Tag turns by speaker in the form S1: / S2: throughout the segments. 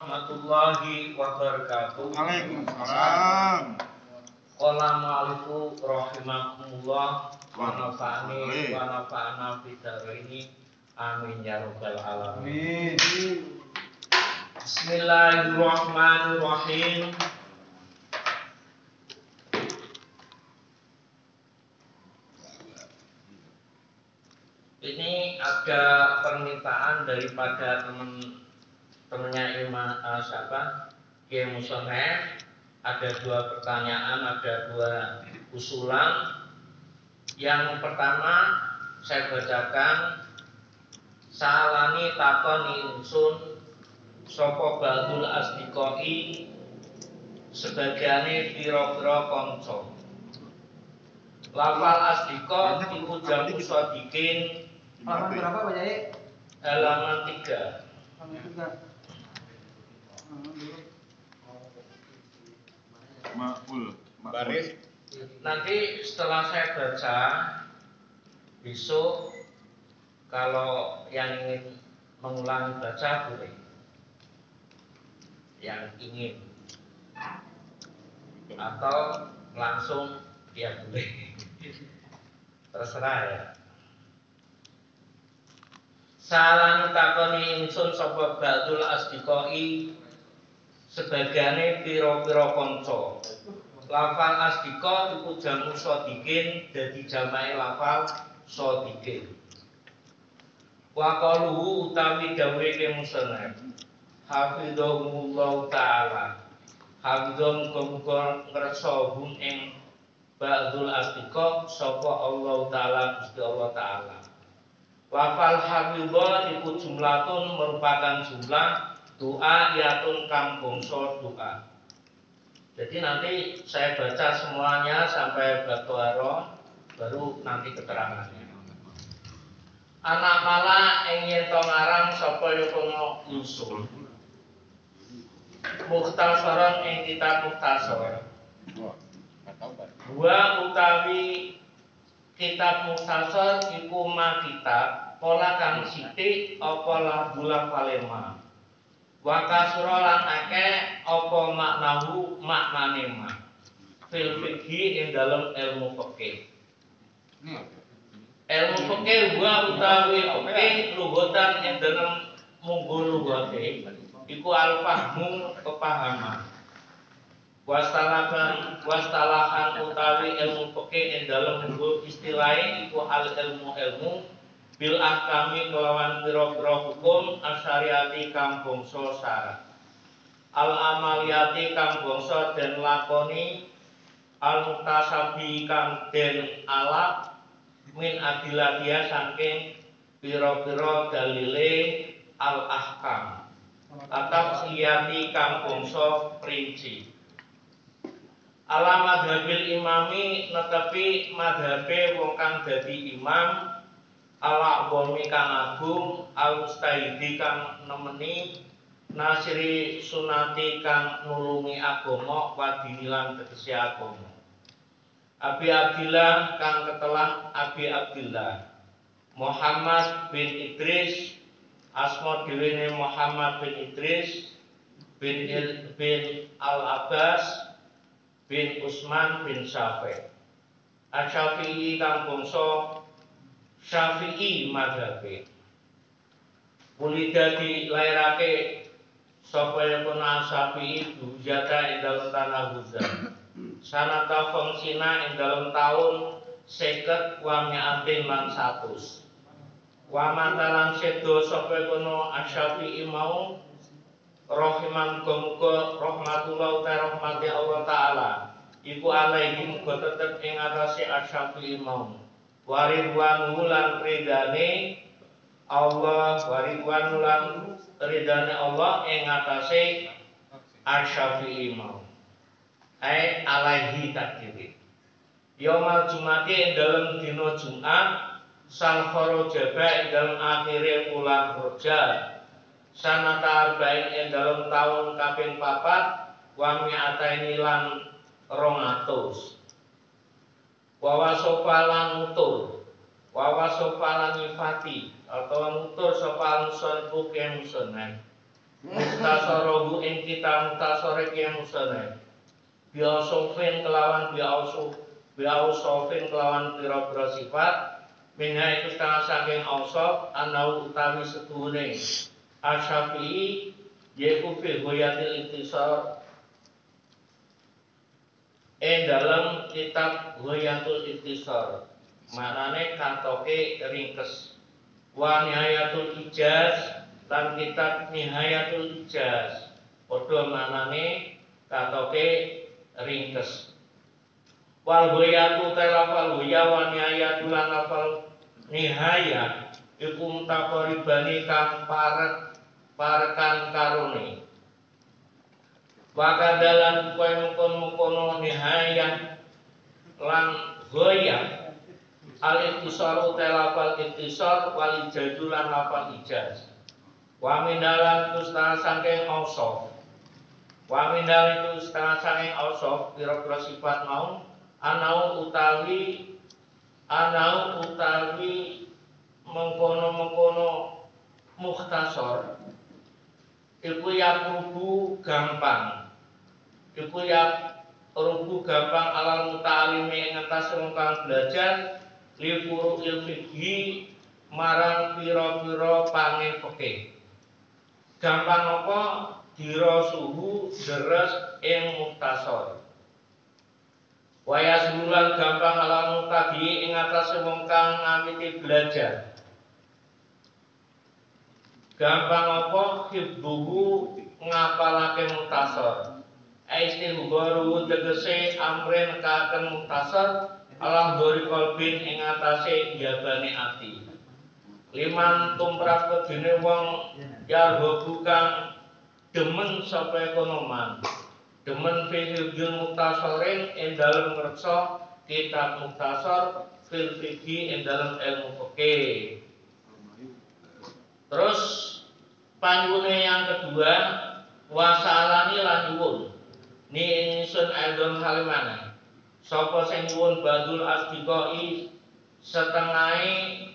S1: Warahmatullahi wabarakatuh.
S2: Waalaikumsalam.
S1: Qala mu'allifu rahimahumullah wa nafa'ani wa nafa'ana bidaraini amin ya rabbal alamin. Bismillahirrahmanirrahim. Ini ada permintaan daripada temennya Imam Kiai Musonef. Ada dua pertanyaan, ada dua usulan. Yang pertama saya bacakan, salani takoni insun sapa ba'dul asdiqai sebagiane pira-pira kanca. Lafal asdiqa iku jamu sadiqin.
S3: Halaman berapa Pak Jai?
S1: Halaman 3.
S2: Makul.
S4: Baris.
S1: Nanti setelah saya baca, besok kalau yang ingin mengulangi baca boleh. Yang ingin atau langsung ya boleh. Terserah ya. Salani takoni insun sapa ba'dul asdiqai sebagiane pira-pira kanca. Lafal asdiqa iku jamu sadiqin, dadi jamae lafal sadiqin. Wa qaluhu utawi dawuhe ke musannaf. Hafizahumullah taala. Hafizhum muga ngrasa hum ing ba'dul asdiqa sapa Allah taala Gusti Allah taala. Lafal hafizah iku jumlatun merupakan jumlah doa yatun kang bangsa doa. Jadi nanti saya baca semuanya sampai Baqarah, baru nanti keterangannya. Anak mala ing yen to ngarang sapa yono Yusuf. Mukhtasaran ing kitab mukhtasar. Dua utawi kitab mukhtasar iku ma kitab pola kang sithik apa labula falema. Wa kasura lan akeh apa maknahu maknane ma. Fil fikhi ing dalem ilmu fikih. Ilmu fikih wa utawi fikih lughatan ing dalem munggo lughate iku al-fahmu kepahaman. Wastalahan utawi ilmu fikih ing dalem munggo istilahe iku al-ilmu bil ahkami kelawan pira-pira hukum asyariati kang bangsa syarat. Al amaliyati kang bangsa den lakoni, al muktasabi kang den alap min adilatia saking pira-pira dalile al ahkam. Atap siyati kang bangsa perinci. Ala madhabil imami netepi madhabe wong kang dadi imam ala wami kang agung al mustahidi kang nemeni nasiri sunati kang nulungi agama wadinilan tegese agama. Abi Abdillah kang ketelah Abi Abdillah Muhammad bin Idris asma dhewe Muhammad bin Idris bin Al-Abbas bin Utsman bin Syafi'i. Asy-Syafi'i kang bangsa Syafi'i madhabe. Mulida dilairake sapa yapun Syafi'i Hujata ing dalem tanah Huzan. Sanata fangsina ing dalem taun 50 wa mi'atin lan 100. Wa matalan sedo sapa kono Syafi'i mau rahiman muga rahmatullah ta rahmati Allah taala. Iku alaihi muga tetep ing atase Syafi'i mau. Waridwan lan ridane Allah, waridwan lan ridane Allah ing atase Asy-Syafi'i mau. Ai alaihi takdiri. Yaumal Jumati ing dalem dina Jumat, sal kharajaba ing dalem akhire wulan Rajab. Sanata arba'in ing dalem taun kaping 4, wa mi'ataini lan 200. Wawa sofalan nutur, wawa sofalan nyifati atau nutur sofalan muson bukan musonan. Mukhtasarahu ing kita mutasore kian musane biausofin kelawan biausofin kelawan pira-pira sifat minha iku setengah saking ausaf anau utawi setuhune asyafi'i yaiku fil goyatil intisar dalam kitab goyatul intisar maknane katoke ringkes wa nihayatul ijaz lan kitab nihayatul ijaz padha manane katoke ringkes wal ghayatu talafal ghaya wa nihayatul lan lafal nihaya iku mutaqaribani kang parekan karone wa kadalan kowe mukon-mukono nihayah lan ghaya al intisaru talafal intisar wal ijazul lan lafal ijaz wa mindalan setengah saking ausaf wa mindal itu setengah saking ausaf pira-pira sifat mau anau utawi mengkono-mengkono mukhtasar iku ya rubu gampang alal muta'alimi ing atas wong kang belajar li furu'il fikhi marang pira-pira pangin fikih gampang apa dirasuhu deres ing mukhtasar waya sebulan gampang alal mutabi ing atas wong kang ngamiti belajar gampang apa hibbuhu ngapalake mukhtasar aistil baru tegese amre nekaken mukhtasar alam dori kolbin ing atase jabane ati liman tumrap kedene wong yargo kang demen sapa ekonoman demen fil mukhtasarin ing dalem ngreksa kitab mukhtasar fil fikhi ing dalem ilmu fikih. Terus panggune yang kedua wasalani lan nyuwun ni ingsun aldon halimana sapa sing nyuwun badul asdiqai setengahe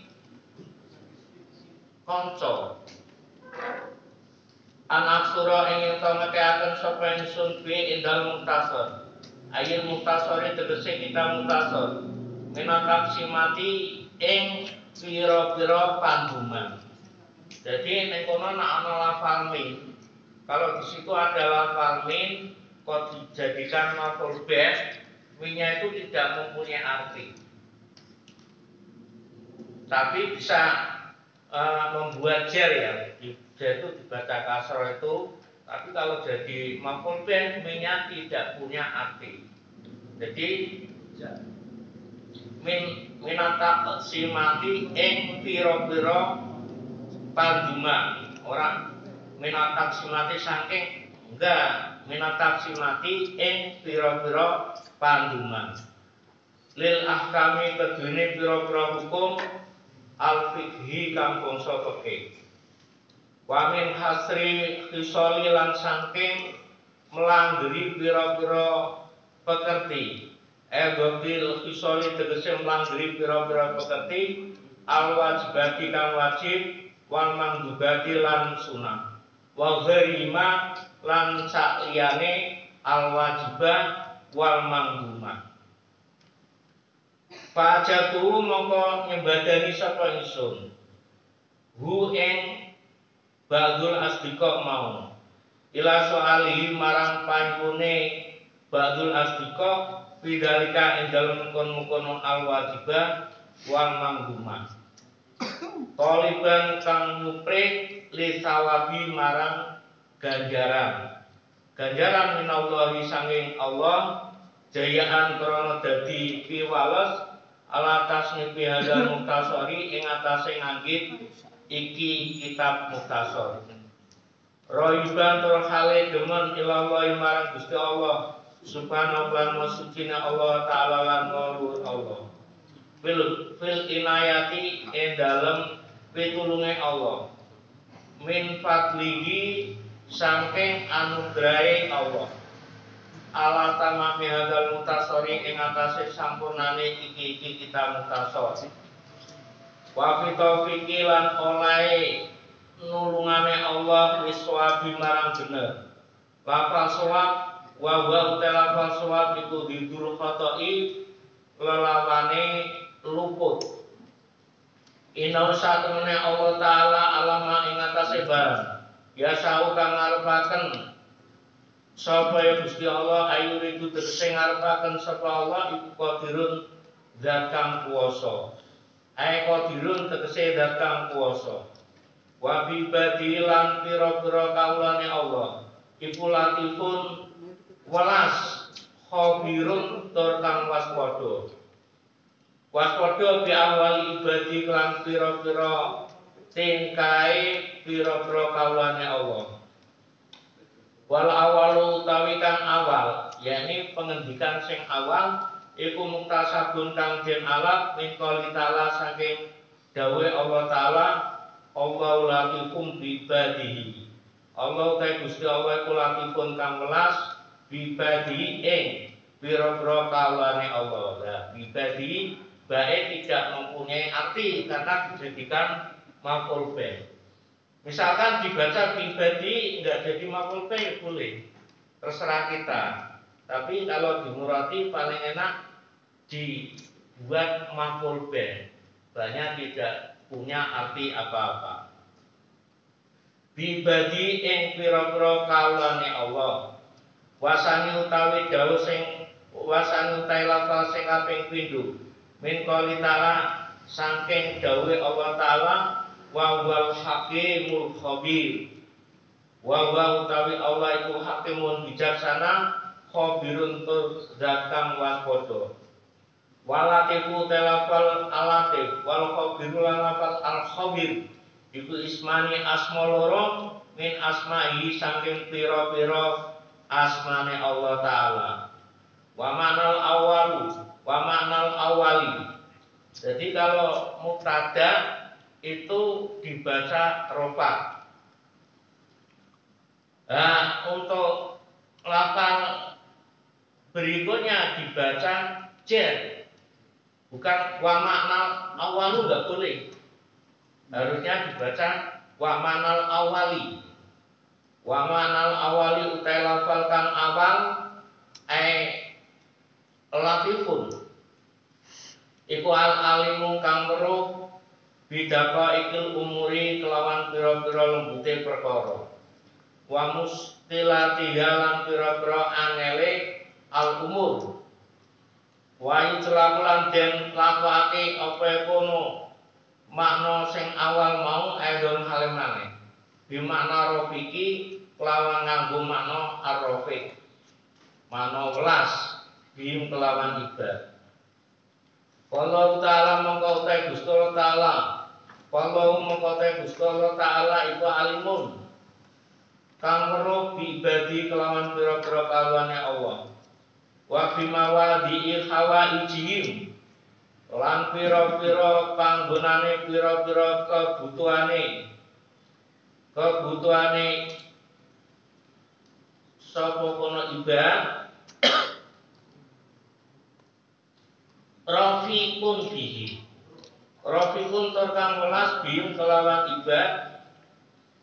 S1: kanca anak surah ing to mekaken sapa ingsun bi ing dalem mukhtasar ayat mukhtasar tegese kita mukhtasar menatak simati ing pira-pira panduman. Jadi nek kono ana lafal min, kalau di situ ada lafal min kok dijadikan maf'ul bih, minnya itu tidak mempunyai arti. Tapi bisa membuat jar ya, jar itu dibaca kasroh itu, tapi kalau jadi maf'ul bih minnya tidak punya arti. Jadi minata simati ing pira-pira panduman orang minatak simati saking enggak minatak simati ing pira-pira panduman lil ahkami kedune pira-pira hukum al fikhi kang bangsa fikih wa min hasri khisali lan saking melanggeri pira-pira pekerti gobil khisali tegese melanggeri pira-pira pekerti al wajibati kang wajib wal mandubati lan sunah wa ghairima lan sakliyane al wajibah wal mandumah fajatu mongko nyembadani sapa ingsun hu ing ba'dul asdiqa mau ila soalihi marang panyune ba'dul asdiqa bidalika ing dalem kono-kono al wajibah wal mandumah Toliban kang nyupri li sawabi marang ganjaran minallahi sanging Allah jayaan krana dadi piwales ala tasnifi hadzal mukhtasari ing atase nganggit iki kitab mukhtasar roiban tur hale demen ilallahi marang Gusti Allah subhanahu wa ta'ala Allah taala lan nuwun Allah fil inayati ing dalem pitulunge Allah min fadlihi saking anugrahe Allah ala tamami hadzal mukhtasari ing atase sampurnane iki kitab mukhtasar wa fi taufiqi lan olahe nulungane Allah wiswabi marang bener Lafal shawab wa huwa lafal shawab iku didul khoto'i lelawane luput. Inna satemene Allah taala alama ing atase barang biasa kang ngarepaken sapa ya Gusti Allah ayu itu tegese ngarepaken sapa Allah iku qadirun zat kang kuwasa. Ae qadirun tegese zat kang kuwasa. Wa bi badilan pira-pira kawulane Allah iku latifun welas khabirun tur kang waspada. Waspada bi awali ibadi kelan pira-pira tingkae pira-pira kawulane Allah. Wal awalu utawi kang awal, yakni pengendikan sing awal iku muktasabun kang den alaf min qouli ta'ala saking dawuh Allah taala Allahu latifum bi ibadihi. Allah ta Gusti Allah iku latifun kang welas bi ibadihi ing pira-pira kawulane Allah. Lah bi ibadihi baik tidak mempunyai arti karena dijadikan maf'ul bih. Misalkan dibaca pribadi enggak jadi maf'ul bih boleh, terserah kita. Tapi kalau dimurati paling enak dibuat maf'ul bih, banyak tidak punya arti apa-apa. Pribadi ing pira-pira kawulane Allah. Wasani utawi dawuh sing wasani utawi lafal sing kaping pindho. Min qouli ta'ala saking dawuh Allah taala wa wal hakimul khabir. Wa utawi Allah iku hakimun bijaksana khabirun tur zat kang waspada. Walatifu telafal alatif wal khabiru lafal al khabir iku ismani asma loro min asma'i saking pira-pira asmane Allah taala. Wa ma'nal awalu wa ma'nal awali. Jadi kalau mubtada itu dibaca rofa. Nah, untuk lafal berikutnya dibaca jar. Bukan wa ma'nal awalu enggak boleh. Harusnya dibaca wa ma'nal awali. Wa ma'nal awali utai lafal kang awal latifun. Iku al alimu kang weruh bidaka ikil umuri kelawan pira-pira lembute perkara. Wa mustilatiha lan pira-pira angele al umur. Wa yuclakulan den lafake apa kono makna sing awal mau aidon halimane. Bi makna rofiki kelawan nganggo makna arrofik. Makna welas bim kelawan ibad. Wallahu ta'ala mongko te Gusti Allah taala. Wallahu mongko te Gusti Allah taala iku alimun. Kang weruh bi ibadi kelawan pira-pira kawulane Allah. Wa bimawadi'il hawaijihim. Lan pira-pira panggonane pira-pira kebutuhane sapa kono ibad. Rafiqun bihi. Rafiqun tur kang welas bihim kelawan ibad.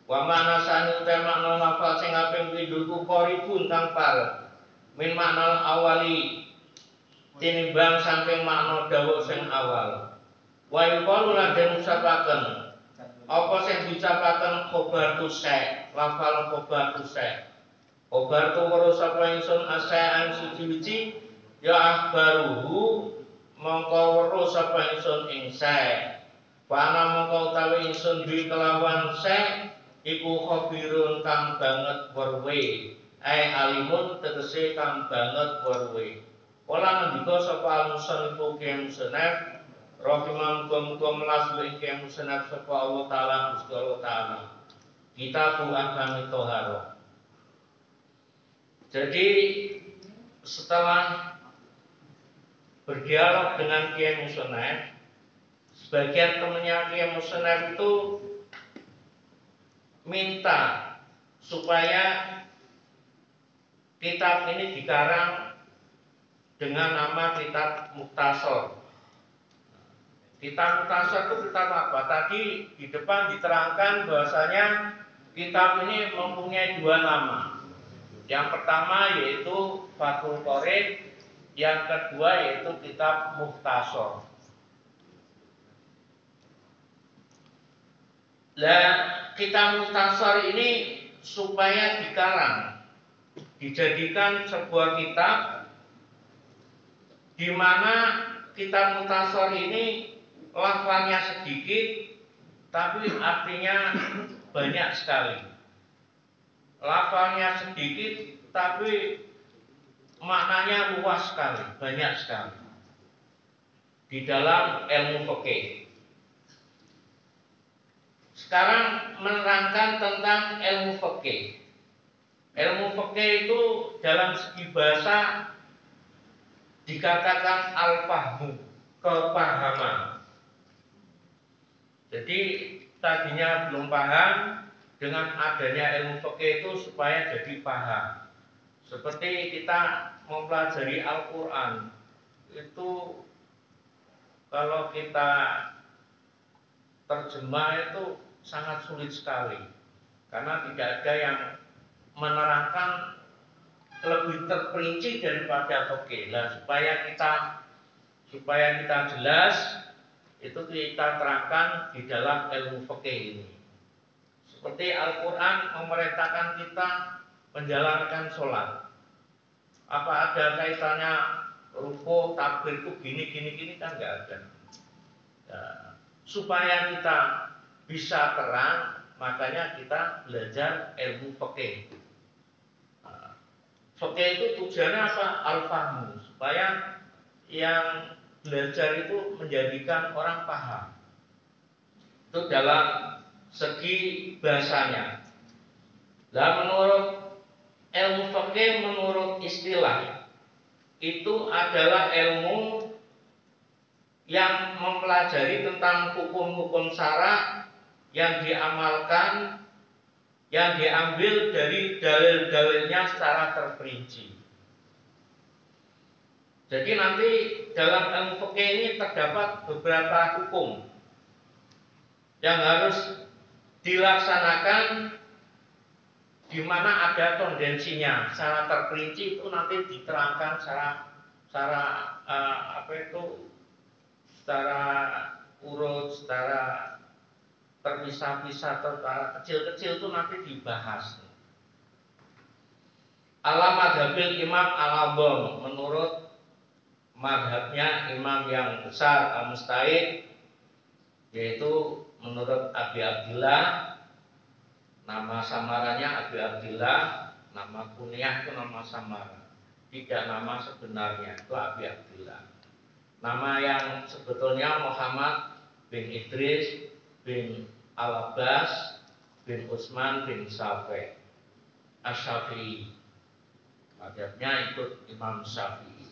S1: Wa mana sani uta makna lafal sing kaping pindho ku qaribun kang parek. Min makna awali tinimbang saking makna dawuh sing awal. Wa yuqalu lan den ucapaken. Apa sing diucapaken khobar tu syai, lafal khobar tu syai. Khobar tu weruh sapa ingsun asa'an suci-suci ya akhbaruhu mongko weruh sapa ingsun ing sae. Pana mongko utawi ingsun duwe kelawan sae iku khabirun kang banget weruhe. Alimun tegese kang banget weruhe. Kala ngendika sapa al-musannif Musannaf rahimahum muga melas ing Musannaf sapa Allah taala Gusti Allah taala. Kitabul Ahkami Thaharah. Jadi setelah berdialog dengan Kiai Musannaf, sebagian temannya Kiai Musannaf itu minta supaya kitab ini dikarang dengan nama kitab Mukhtasar. Kitab Mukhtasar itu kitab apa? Tadi di depan diterangkan bahwasanya kitab ini mempunyai dua nama. Yang pertama yaitu Fathul Qorib, yang kedua yaitu kitab Mukhtasar. Nah, kitab Mukhtasar ini supaya dikarang, dijadikan sebuah kitab di mana kitab Mukhtasar ini lafalnya sedikit tapi artinya banyak sekali. Lafalnya sedikit tapi maknanya luas sekali, banyak sekali di dalam ilmu fikih. Sekarang menerangkan tentang ilmu fikih. Ilmu fikih itu dalam segi bahasa dikatakan al-fahmu, kepahaman. Jadi tadinya belum paham, dengan adanya ilmu fikih itu supaya jadi paham. Seperti kita mempelajari Al-Quran, itu kalau kita terjemah itu sangat sulit sekali, karena tidak ada yang menerangkan lebih terperinci daripada fikih. Nah, supaya kita jelas, itu kita terangkan di dalam ilmu fikih ini. Seperti Al-Quran memerintahkan kita menjalankan sholat. Apa ada kaitannya ruku, takbir itu gini kan nggak ada. Ya, supaya kita bisa terang, makanya kita belajar ilmu fikih. Fikih itu tujuannya apa? Al-fahmu, supaya yang belajar itu menjadikan orang paham. Itu dalam segi bahasanya. Nah, menurut ilmu fikih, menurut istilah, itu adalah ilmu yang mempelajari tentang hukum-hukum syara yang diamalkan, yang diambil dari dalil-dalilnya secara terperinci. Jadi nanti dalam ilmu fikih ini terdapat beberapa hukum yang harus dilaksanakan, di mana ada tendensinya secara terperinci. Itu nanti diterangkan secara secara urut, secara terpisah-pisah atau secara kecil-kecil, itu nanti dibahas. Ala madhabil imam al-adham, menurut madhabnya imam yang besar al-mustahid, yaitu menurut Abi Abdillah. Nama samarannya Abi Abdillah, nama kunyah itu nama samaran, tidak nama sebenarnya, itu Abi Abdillah. Nama yang sebetulnya Muhammad bin Idris bin Al-Abbas bin Utsman bin Syafi'i Asy-Syafi'i. Madhabnya ikut Imam Syafi'i.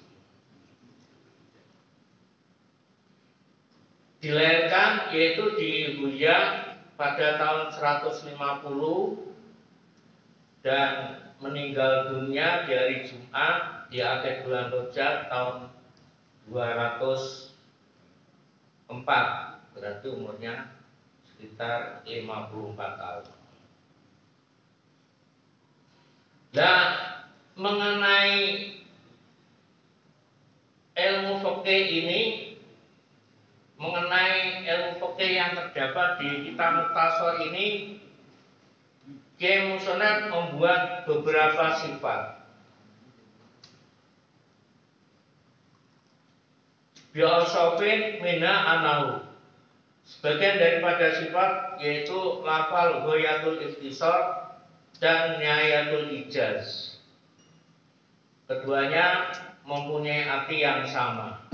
S1: Dilahirkan yaitu di Huya pada tahun 150 dan meninggal dunia di hari Jumat di akhir bulan Rajab tahun 204, berarti umurnya sekitar 54 tahun. Nah, mengenai ilmu fikih ini, mengenai ilmu fikih yang terdapat di kitab Mukhtasar ini, Kiai Musonef membuat beberapa sifat. Bi'asofin mina anahu, sebagian daripada sifat yaitu lafal ghayatul ikhtisar dan nihayatul ijaz. Keduanya mempunyai arti yang sama.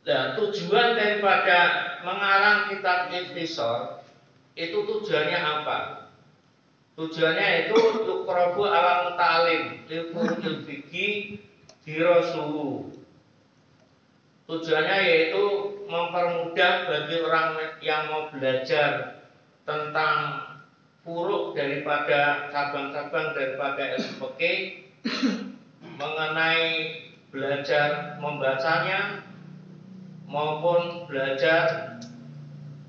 S1: Nah, tujuan daripada mengarang kitab ikhtisar itu tujuannya apa? Tujuannya itu yuqrabu ala muta'alim liqur'il fiqhi dirasuhu. Tujuannya yaitu mempermudah bagi orang yang mau belajar tentang furuk daripada cabang-cabang daripada ilmu fikih, mengenai belajar membacanya maupun belajar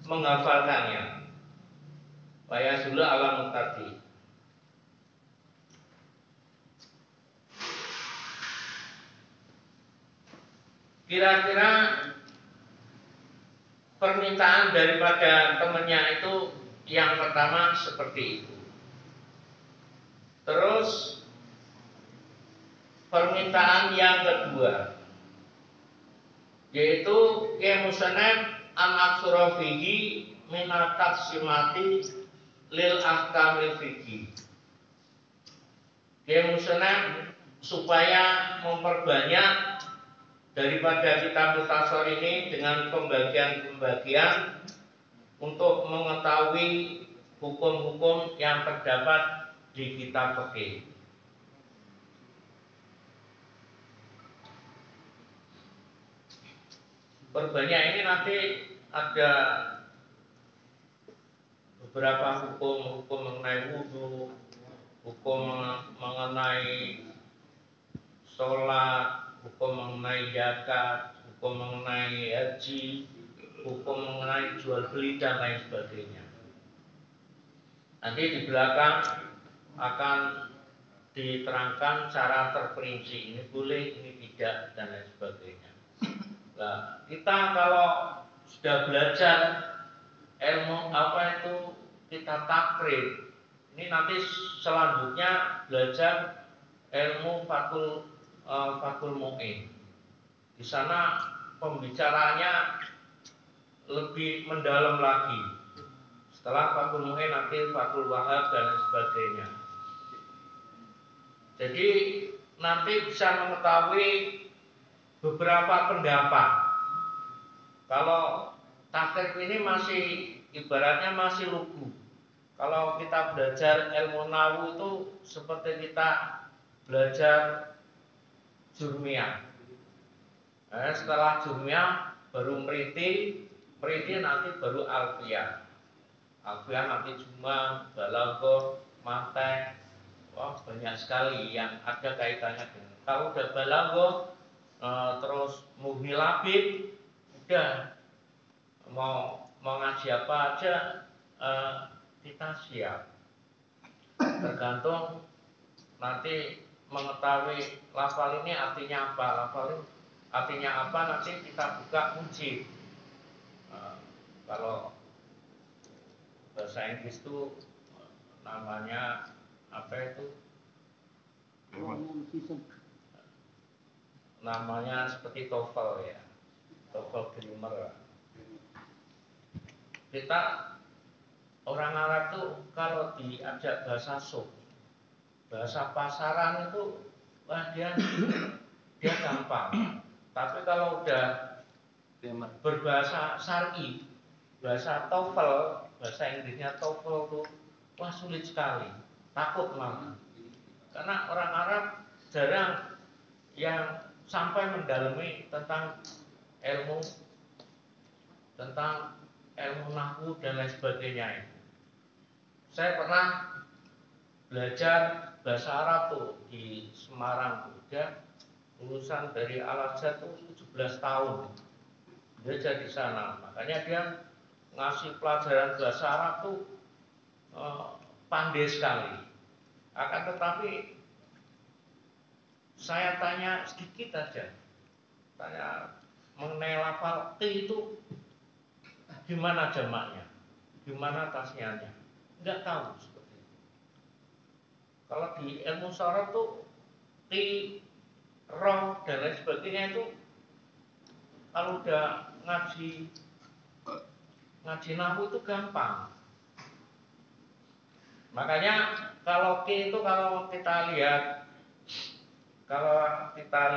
S1: menghafalkannya. Supaya dulu alam tadi. Kira-kira permintaan daripada temannya itu yang pertama seperti itu. Terus permintaan yang kedua yaitu kemusanan an-aksura fihi minat taksimati lil ahkamil fihi. Kemusanan supaya memperbanyak daripada kitab mutasor ini dengan pembagian-pembagian untuk mengetahui hukum-hukum yang terdapat di kitab fikih. Perbanyak ini nanti ada beberapa hukum mengenai wudhu, hukum mengenai sholat, hukum mengenai zakat, hukum mengenai haji, hukum mengenai jual beli dan lain sebagainya. Nanti di belakang akan diterangkan cara terperinci, ini boleh, ini tidak dan lain sebagainya. Nah, kita kalau sudah belajar ilmu apa itu kita takrib. Ini nanti selanjutnya belajar ilmu fakul mu'in. Di sana pembicaraannya lebih mendalam lagi. Setelah fakul mu'in nanti fakul wahab dan lain sebagainya. Jadi nanti bisa mengetahui beberapa pendapat. Kalau takrib ini masih ibaratnya masih lugu. Kalau kita belajar ilmu nahu itu seperti kita belajar jurmiyah. Setelah jurmiyah baru meriti nanti baru alfiyah. Alfiyah nanti cuma balaghah, mantek. Wah, banyak sekali yang ada kaitannya dengan. Kalau udah balaghah terus mughni labib, udah mau ngaji apa aja kita siap. Tergantung nanti mengetahui lafal ini artinya apa, lafal ini artinya apa, nanti kita buka uji. Kalau bahasa Inggris itu namanya apa itu? Namanya seperti TOEFL ya, TOEFL grammar. Kita orang Arab tuh kalau diajak bahasa suq, bahasa pasaran itu wah dia gampang. Tapi kalau udah berbahasa syar'i, bahasa TOEFL, bahasa Inggrisnya TOEFL tuh wah sulit sekali, takut malah. Karena orang Arab jarang yang sampai mendalami tentang ilmu nahwu dan lain sebagainya. Saya pernah belajar bahasa Arab tuh di Semarang tuh. Dia lulusan dari Al-Azhar tuh 17 tahun. Belajar di sana. Makanya dia ngasih pelajaran bahasa Arab tuh pandai sekali. Akan tetapi saya tanya sedikit aja, tanya mengenai lafal T itu gimana jamaknya, gimana tasniahnya, nggak tahu seperti itu. Kalau di ilmu syarat tuh T, roh dan lain sebagainya itu kalau udah ngaji nahwu itu gampang. Makanya kalau Q itu kalau kita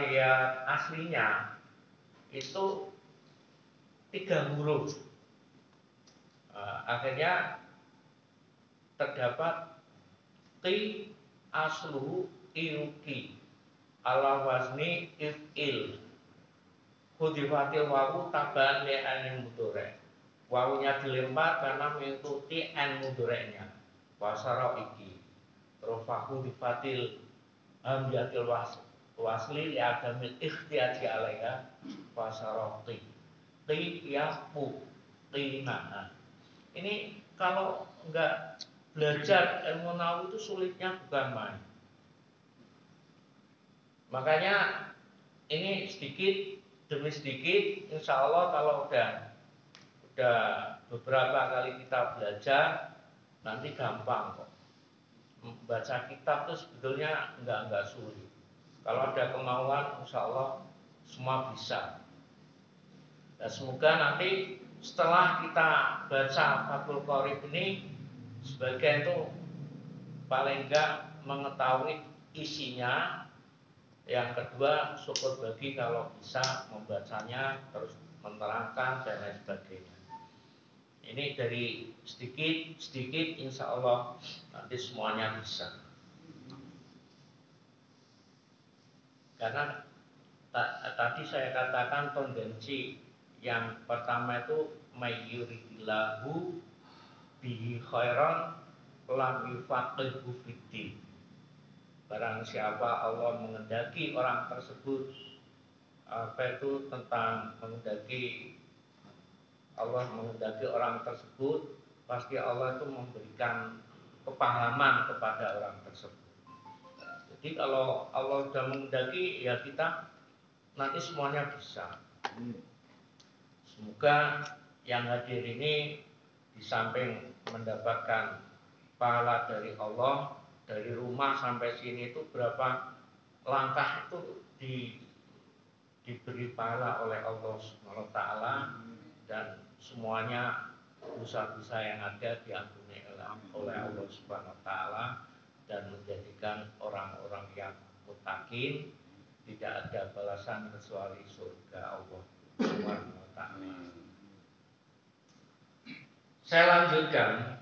S1: lihat aslinya itu 3 huruf. Akhirnya terdapat Qi asluhu iuki ala wazni if'il hudifatil wawu taban li'anil mudhari'. Wawunya dilempar karena mengikuti an mudhari'nya. Wasara iki rofahu difatil hamzatil wasli li'adamil ikhtiyati alaiha wasarati qiyamu qina. Ini kalau enggak belajar ilmu nahwu itu sulitnya bukan main. Makanya ini sedikit demi sedikit, insya Allah kalau udah beberapa kali kita belajar, nanti gampang kok. Membaca kitab itu sebetulnya enggak sulit. Kalau ada kemauan, insya Allah semua bisa. Dan semoga nanti setelah kita baca Fathul Qorib ini, sebagian itu paling enggak mengetahui isinya. Yang kedua, syukur bagi kalau bisa membacanya, terus menerangkan dan lain sebagainya. Ini dari sedikit insya Allah nanti semuanya bisa. Karena tadi saya katakan tendensi yang pertama itu mayyuridillahu bihi khairan lam yufaqihu fiddin. Barang siapa Allah mengendaki orang tersebut Allah mengendaki orang tersebut, pasti Allah itu memberikan kepahaman kepada orang tersebut. Jadi kalau Allah sudah mengendaki, ya kita nanti semuanya bisa. Semoga yang hadir ini di samping mendapatkan pahala dari Allah, dari rumah sampai sini itu berapa langkah itu diberi pahala oleh Allah Subhanahu wa taala, dan semuanya dosa-dosa yang ada diampuni oleh Allah Subhanahu wa taala dan menjadikan orang-orang yang muttaqin, tidak ada balasan kecuali surga Allah Subhanahu wa taala. Saya lanjutkan.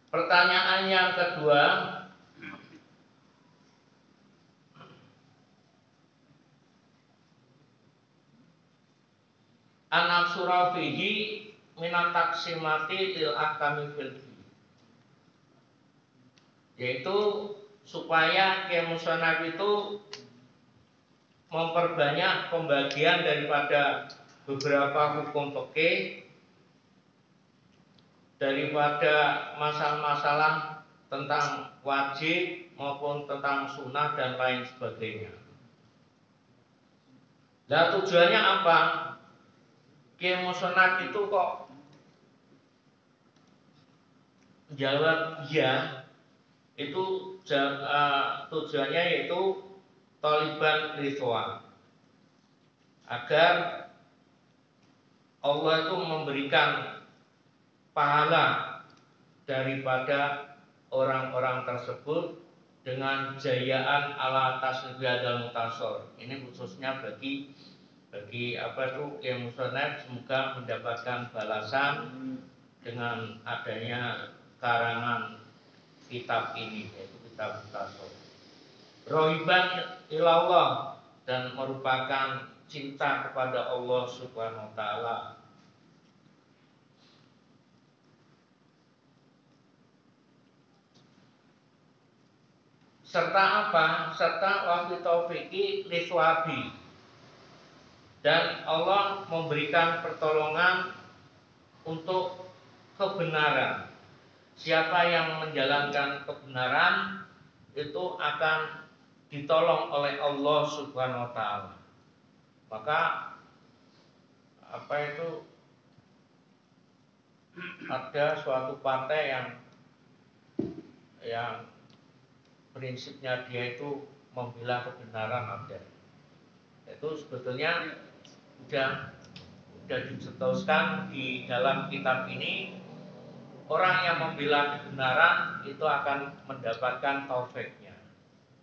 S1: Pertanyaan yang kedua, anak surafihi minat taksimati lil ahkami filhi, yaitu supaya Kiai Musonaf itu memperbanyak pembagian daripada beberapa hukum fikih, daripada masalah-masalah tentang wajib maupun tentang sunnah dan lain sebagainya. Nah, tujuannya apa? Kiai Musonaf itu kok jawab ya, itu tujuannya yaitu Taliban Ridwan, agar Allah itu memberikan pahala daripada orang-orang tersebut dengan jayaan ala tasbih dan mutasor. Ini khususnya bagi Kiai Musonaf, semoga mendapatkan balasan dengan adanya karangan kitab ini, yaitu kitab mutasor. Rohiban ilallah, dan merupakan cinta kepada Allah Subhanahu wa taala. Serta apa? Serta wafi taufiki liswabi, dan Allah memberikan pertolongan untuk kebenaran. Siapa yang menjalankan kebenaran itu akan ditolong oleh Allah Subhanahu wa taala. Maka ada suatu partai yang prinsipnya dia itu membela kebenaran ada. Itu sebetulnya sudah dicetuskan di dalam kitab ini, orang yang membela kebenaran itu akan mendapatkan taufiknya,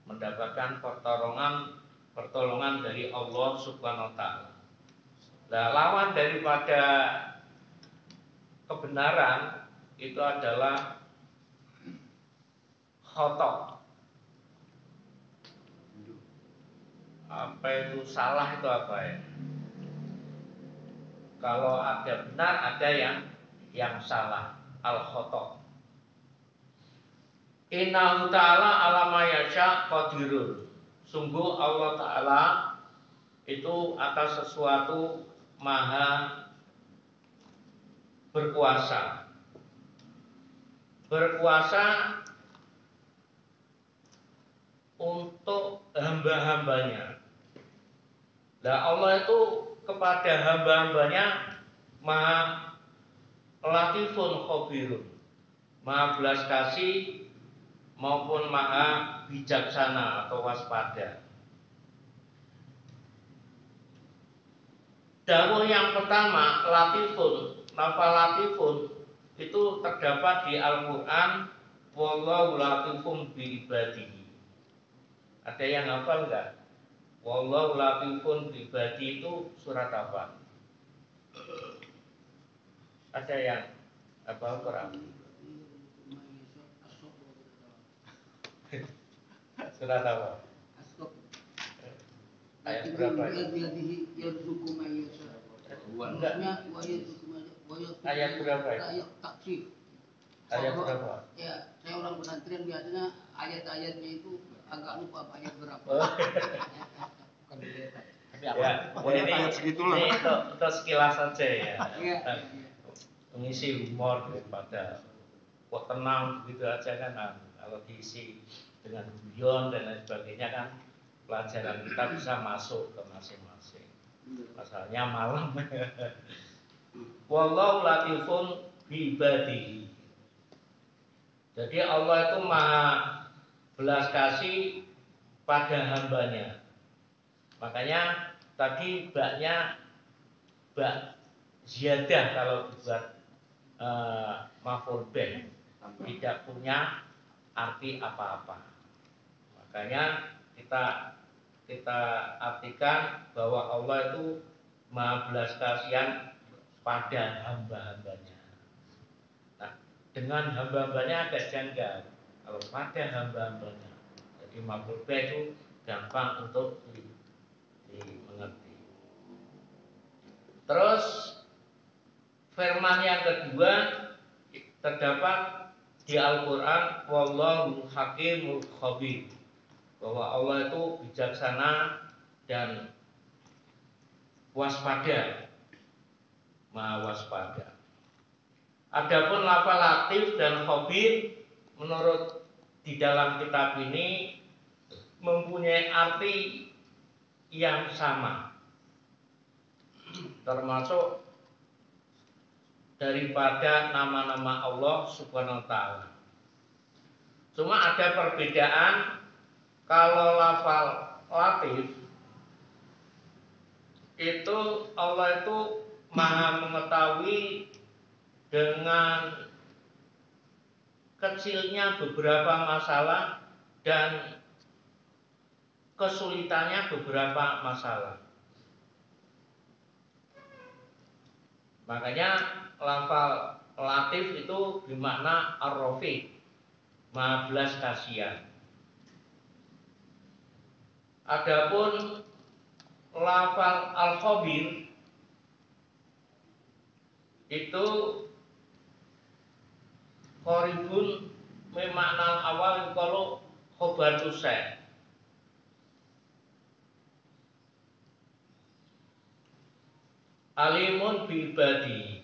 S1: mendapatkan pertolongan dari Allah Subhanahu wa taala. Nah, lawan daripada kebenaran itu adalah khotok. Apa itu salah, itu apa ya? Kalau ada benar, ada yang salah. Al-khotok. Innahu ta'ala alama yasha qadirun. Sungguh Allah Ta'ala itu atas sesuatu maha berkuasa. Berkuasa untuk hamba-hambanya. Nah, Allah itu kepada hamba-hambanya maha latifun khabirun, maha belas kasih maupun maha bijaksana atau waspada. Dawuh yang pertama, latifun, lafal latifun itu terdapat di Al-Quran. Wallahu latifun bi ibadihi. Ada yang hafal enggak? Wallahu latifun bi ibadihi itu surat apa? Ada yang hafal Quran? Surat apa? Ayat berapa? Ayat berapa? Ayat berapa?
S3: Ya, saya orang pesantren biasanya ayat-ayatnya itu agak lupa ayat berapa.
S1: Ya,
S2: Pokoknya
S1: ini,
S2: ayat segitulah.
S1: ini untuk sekilas saja ya.
S3: Iya.
S1: Mengisi humor daripada kok tenang begitu aja kan. Kalau diisi dengan guyon dan lain sebagainya kan pelajaran kita bisa masuk ke masing-masing. Masalahnya malam. Wallahu latifun bi ibadihi. Jadi Allah itu maha belas kasih pada hambanya. Makanya tadi baknya bak ziyadah kalau dibuat maf'ul bih tidak punya arti apa-apa. Makanya kita artikan bahwa Allah itu maha belas kasihan pada hamba-hambanya. Nah, dengan hamba-hambanya agak janggal. Kalau pada hamba-hambanya, jadi maf'ul bih itu gampang untuk dimengerti. Terus firman yang kedua terdapat di Al-Quran, wallahu hakimul khabir, bahwa Allah itu bijaksana dan waspada, maha waspada. Adapun lafal latif dan khabir menurut di dalam kitab ini mempunyai arti yang sama, termasuk daripada nama-nama Allah Subhanahu wa ta'ala. Cuma ada perbedaan. Kalau lafal latif itu Allah itu maha mengetahui dengan kecilnya beberapa masalah dan kesulitannya beberapa masalah. Makanya lafal latif itu bermakna ar-rafiq, maha belas kasihan. Adapun lafal al-khabir itu qaribun memakna awal kalau khobar tusai. Alimun bi ibadi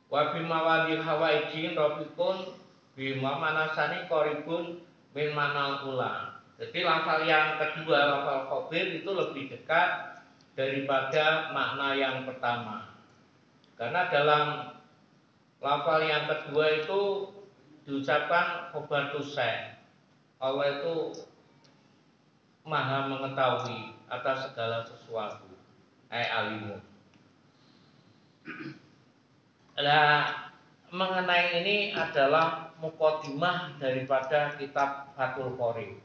S1: wa bi mawadil hawaijin rafiqun bi manasani qaribun min manal ula. Jadi lafal yang kedua, lafal khabir itu lebih dekat daripada makna yang pertama. Karena dalam lafal yang kedua itu diucapkan khobar tusai. Allah itu maha mengetahui atas segala sesuatu. Alimu. Nah, mengenai ini adalah muqaddimah daripada kitab Fathul Qorib.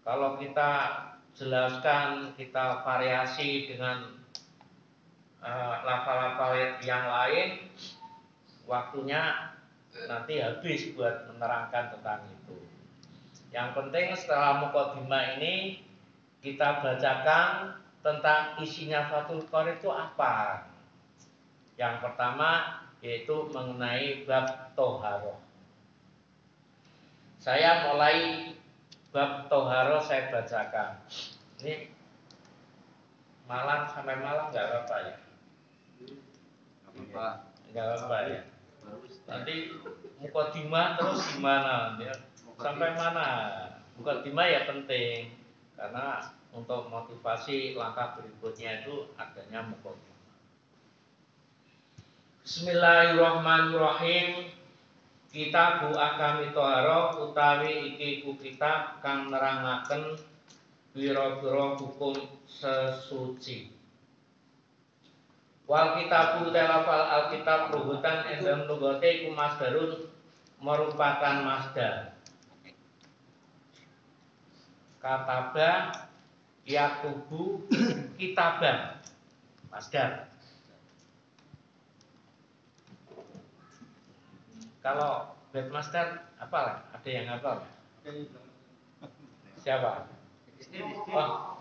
S1: Kalau kita jelaskan, kita variasi dengan lafal-lafal yang lain, waktunya nanti habis buat menerangkan tentang itu. Yang penting setelah muqaddimah ini kita bacakan tentang isinya Fathul Qorib itu apa. Yang pertama yaitu mengenai bab toharoh. Saya mulai bab toharoh saya bacakan. Ini malam sampai malam nggak apa-apa ya? Nggak apa-apa ya. Nanti muqaddimah terus gimana? Ya? Sampai mana? Mukadimah ya penting karena untuk motivasi langkah berikutnya itu adanya mukadimah. Bismillahirrahmanirrahim. Kitabu Ahkami Thaharah utawi iki ku kitab kang nerangaken pira-pira hukum sesuci. Wal kitabu telafal alkitab rubutan endam lugote iku masdarun merupakan masdar. Kataba yakubu kitaban masdar. Kalau webmaster apa? Ada yang apa? Siapa? Oh.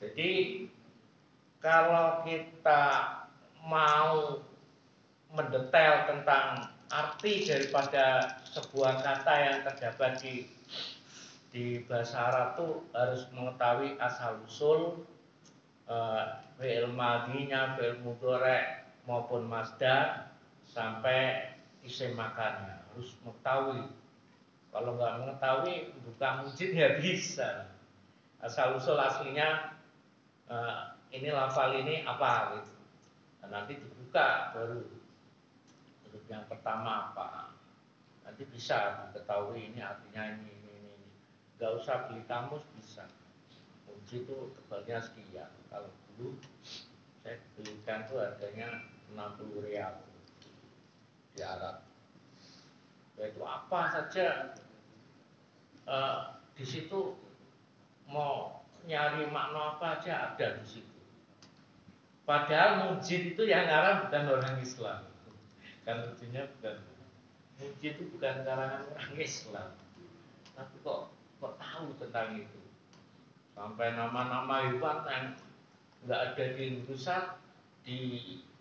S1: Jadi kalau kita mau mendetail tentang arti daripada sebuah kata yang terdapat di bahasa Arab itu harus mengetahui asal usul fi'il madhinya, fi'il mudhari' maupun masdar sampai isim makannya harus mengetahui. Kalau nggak mengetahui buka mujid nggak bisa. Asal usul aslinya ini lafal ini apa gitu. Dan nanti dibuka baru huruf yang pertama apa. Nanti bisa diketahui ini artinya ini. Gak usah beli kamus bisa. Uji itu tebalnya sekian. Kalau dulu saya belikan tuh harganya 60 rial di Arab. Yaitu apa saja di situ mau nyari makna apa aja ada di situ. Padahal mujid itu yang ngarang bukan orang Islam. Kan mujidnya bukan. Mujid itu bukan karangan orang Islam. Tapi kok tahu tentang itu. Sampai nama-nama hewan yang nggak ada di Indonesia, di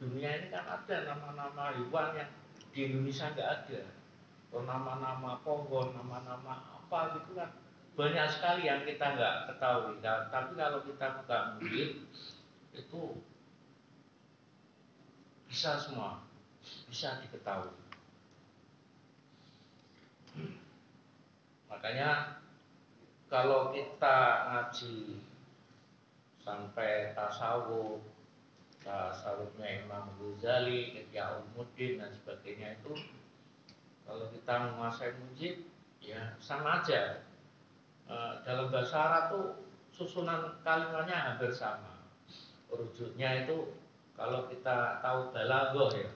S1: dunia ini kan ada nama-nama hewan yang di Indonesia nggak ada. Atau nama-nama pohon, nama-nama apa gitu kan banyak sekali yang kita nggak ketahui. Tapi kalau kita buka mungkin itu bisa semua, bisa diketahui. Makanya kalau kita ngaji sampai tasawufnya Imam Ghazali, Ihya Ulumuddin dan sebagainya itu, kalau kita menguasai mujid, ya sama aja. Dalam bahasa Arab tuh susunan kalimatnya hampir sama. Rujuknya itu kalau kita tahu balaghah ya,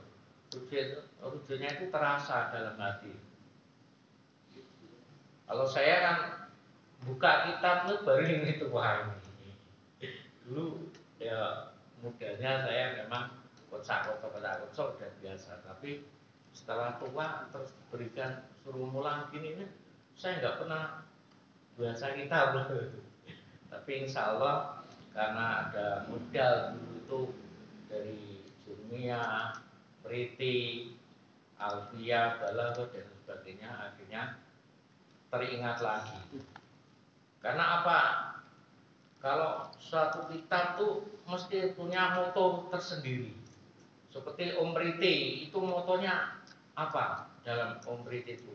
S1: rujuknya itu terasa dalam hati. Kalau saya kan buka kitab tuh baru ini tuh wah ini. Dulu ya mudanya saya memang kocak-kocok udah biasa, tapi setelah tua terus berikan suruh mulang gini ini saya nggak pernah baca kitab. Tapi insya Allah karena ada modal dulu itu dari Jurmiyah, Priti, Alfiyah, Balaghah dan sebagainya akhirnya teringat lagi. Karena apa? Kalau suatu kitab tuh mesti punya moto tersendiri. Seperti Om Riti, itu motonya apa dalam Om Riti itu?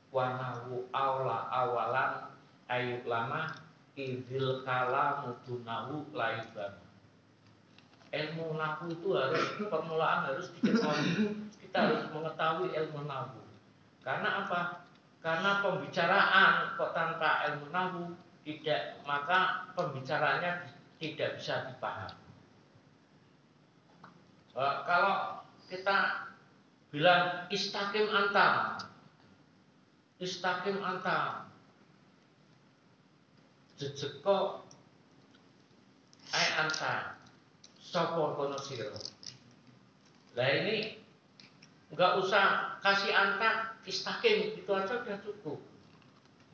S1: Wanahu aula awalan ayub lama idil kala mudunahu laiban. Ilmu nahu itu harus permulaan harus diketahui. Kita harus mengetahui ilmu nahu. Karena apa? Karena pembicaraan kok tanpa ilmu nahu tidak, maka pembicaraannya tidak bisa dipahami. Kalau kita bilang istaqim anta, jejeko ai anta, sopo kono siro. Nah ini nggak usah kasih anta, istaqim itu aja udah cukup.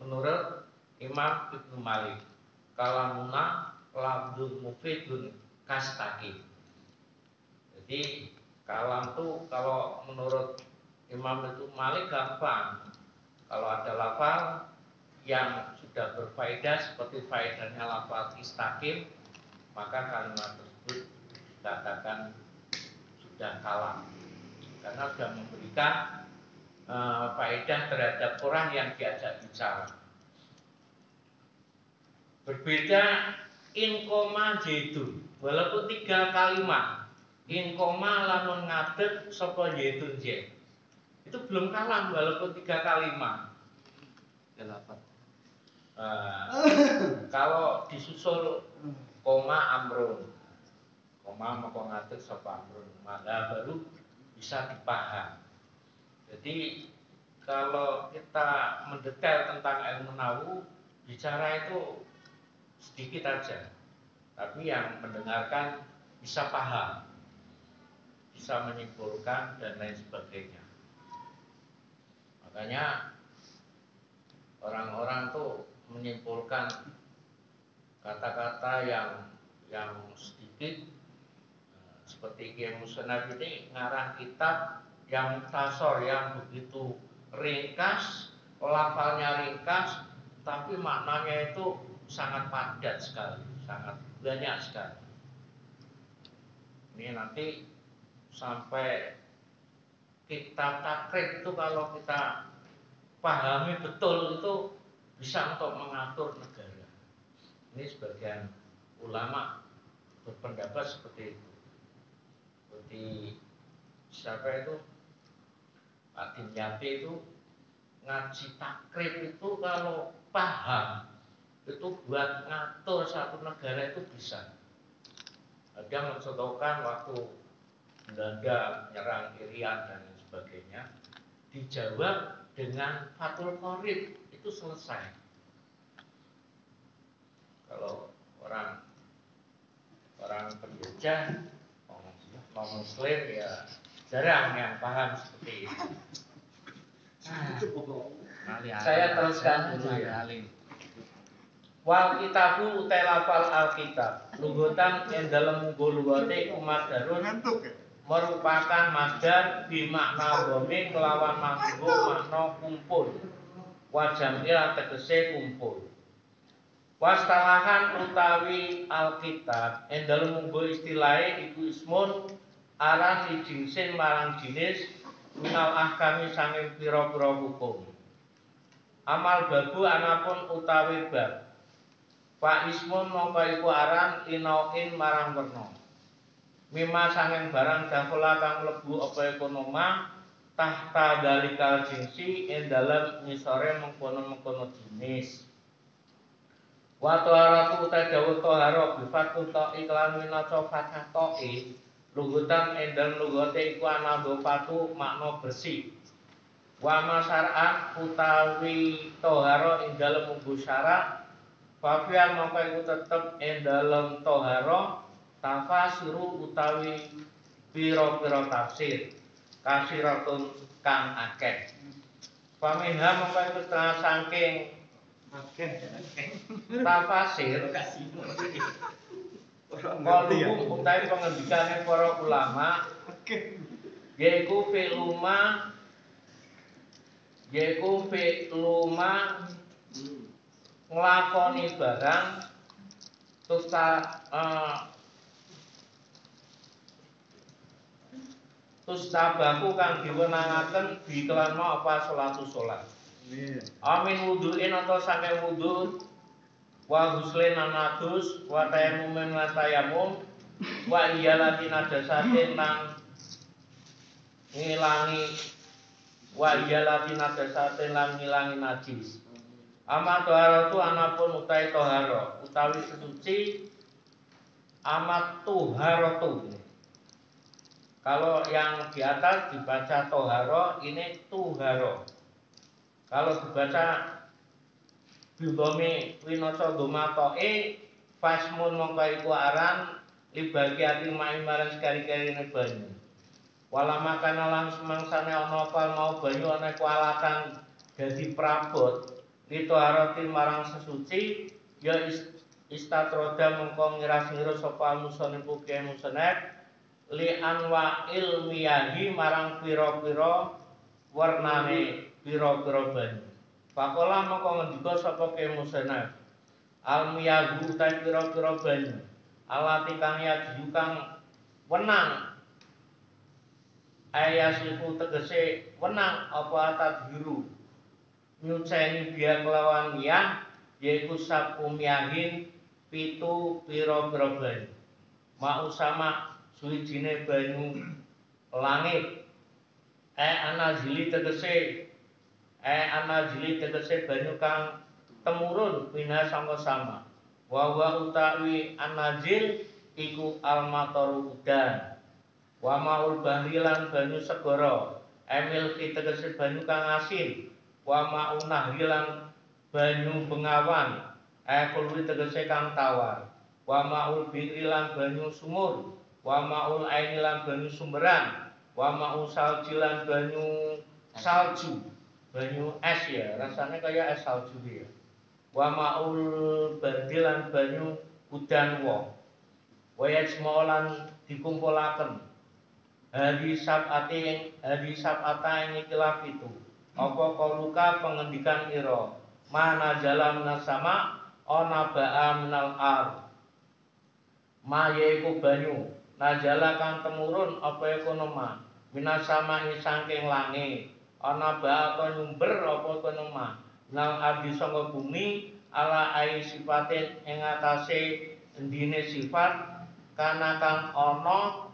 S1: Menurut Imam Ibnu Malik, kalamuna labdul mufidun kastaqim. Jadi kalam tuh kalau menurut Imam itu Malik gampang. Kalau ada lafal yang sudah berfaedah seperti faedahnya lafal istaqim, maka kalimat tersebut dikatakan sudah kalah karena sudah memberikan faedah terhadap orang yang diajak bicara. Berbeda in koma jaitun, walaupun 3 kalimat in koma lamun ngadeg sapa jaitun jen. Itu belum kalah walaupun 3 kalimat. Kalau disusul koma amrun, koma maka ngadeg sapa amrun, maka baru bisa dipaham. Jadi kalau kita mendetail tentang ilmu nahu, bicara itu sedikit aja, tapi yang mendengarkan bisa paham, bisa menyimpulkan dan lain sebagainya. Makanya orang-orang tuh menyimpulkan kata-kata yang sedikit, seperti Kiai Musnad ini ngarang kitab yang mukhtasar, yang begitu ringkas, lafalnya ringkas, tapi maknanya itu sangat padat sekali, sangat banyak sekali. Ini nanti sampai kitab takrib itu kalau kita pahami betul itu bisa untuk mengatur negara. Ini sebagian ulama berpendapat seperti itu. Seperti siapa itu, Pak Dimyati itu ngaji takrib itu kalau paham itu buat ngatur satu negara itu bisa. Dia mencontohkan waktu Belanda menyerang Irian dan lain sebagainya, dijawab dengan Fathul Qorib, itu selesai. Kalau orang penjajah non muslim ya jarang yang paham seperti itu. Saya teruskan dulu ya. Wal kitabu utai lafal alkitab lugotan yang dalam gulugote umat darun merupakan masdar bimakna domi kelawan manggo makna kumpul wajamil tegese kumpul. Wastalahan utawi alkitab yang dalam munggo istilahnya iku ismun aran dijingsin marang jinis minal ahkami sanging pira-pira hukum. Amal babu anapun utawi bab Pak ismun mongko iku aran inauin marang werna. Mima sanging barang dakula kang mlebu apa ekonoma tahta dalikal jinsi ing dalem ngisore mengkono-mengkono jenis. Wa taharatu ta dawuh tahara bi fatul ta iklan minaca fathah ta'i lugutan ing dalem lugate iku ana fatu makna bersih. Wa masyar'an utawi tahara ing dalem munggu syarat Fafian mongko iku tetep ing dalem tahara tafasiru utawi pira-pira tafsir kasiratun kang akeh. Paminha mongko iku setengah saking tafsir kalung utawi pengendikane para ulama yaiku fi'luma nglakoni barang terus tabaku kang diwenangaken dikelan apa salat. Amin wudu'in atau saking wudu wa huslin anadus wa tayamumin lan tayamum wa iyalati najasatin lan ngilangi najis. Amat toharatu anapun utai toharo utawi sesuci amat tuharatu. Kalau yang di atas dibaca toharo, ini tuharo. Kalau dibaca bidomi winoco domatoe fasmun mongko iku aran libagiati mai marang sekali-kali banyu. Wala makana lan semangsane ana apa mau banyu ana kualatan dadi prabot Lito harati marang sesuci ya istatroda mengko ngira-ngira sapa musane buke musane li anwa ilmiyahi marang pira-pira warnane pira-pira banyu. Pakola mengko ngendika sapa ke musane almiyahu ta pira-pira banyu alati kang ya kang wenang ayasiku tegese wenang apa tadhiru nyuceni biya kelawan miyah yaiku sapu miyahin pitu pira-pira banyu mau sama suwijine banyu langit anazili tegese banyu kang temurun minha sangka sama wa utawi anazil iku almataru udan wa maul bahri lan banyu segara emil tegese banyu kang asin wa maun nahri lan banyu bengawan kulwi tegese kang tawar wa maul biri lan banyu sumur wa maul aini lan banyu sumberan wa maul salji lan banyu salju banyu es ya rasanya kayak es salju ya wa maul bardi lan banyu udan wong wa yajmaulan dikumpulaken hari sab'ata ing ikhtilaf itu apa kaluka pengendikan ira mana jalan nasama ana ba'a minal ar ma yaiku banyu najala kang temurun apa kono ma minasama ing saking langit ana ba'a to nyumber apa kono ma nang ardi sanga bumi ala ai sifatin ing atase endine sifat kana kang ana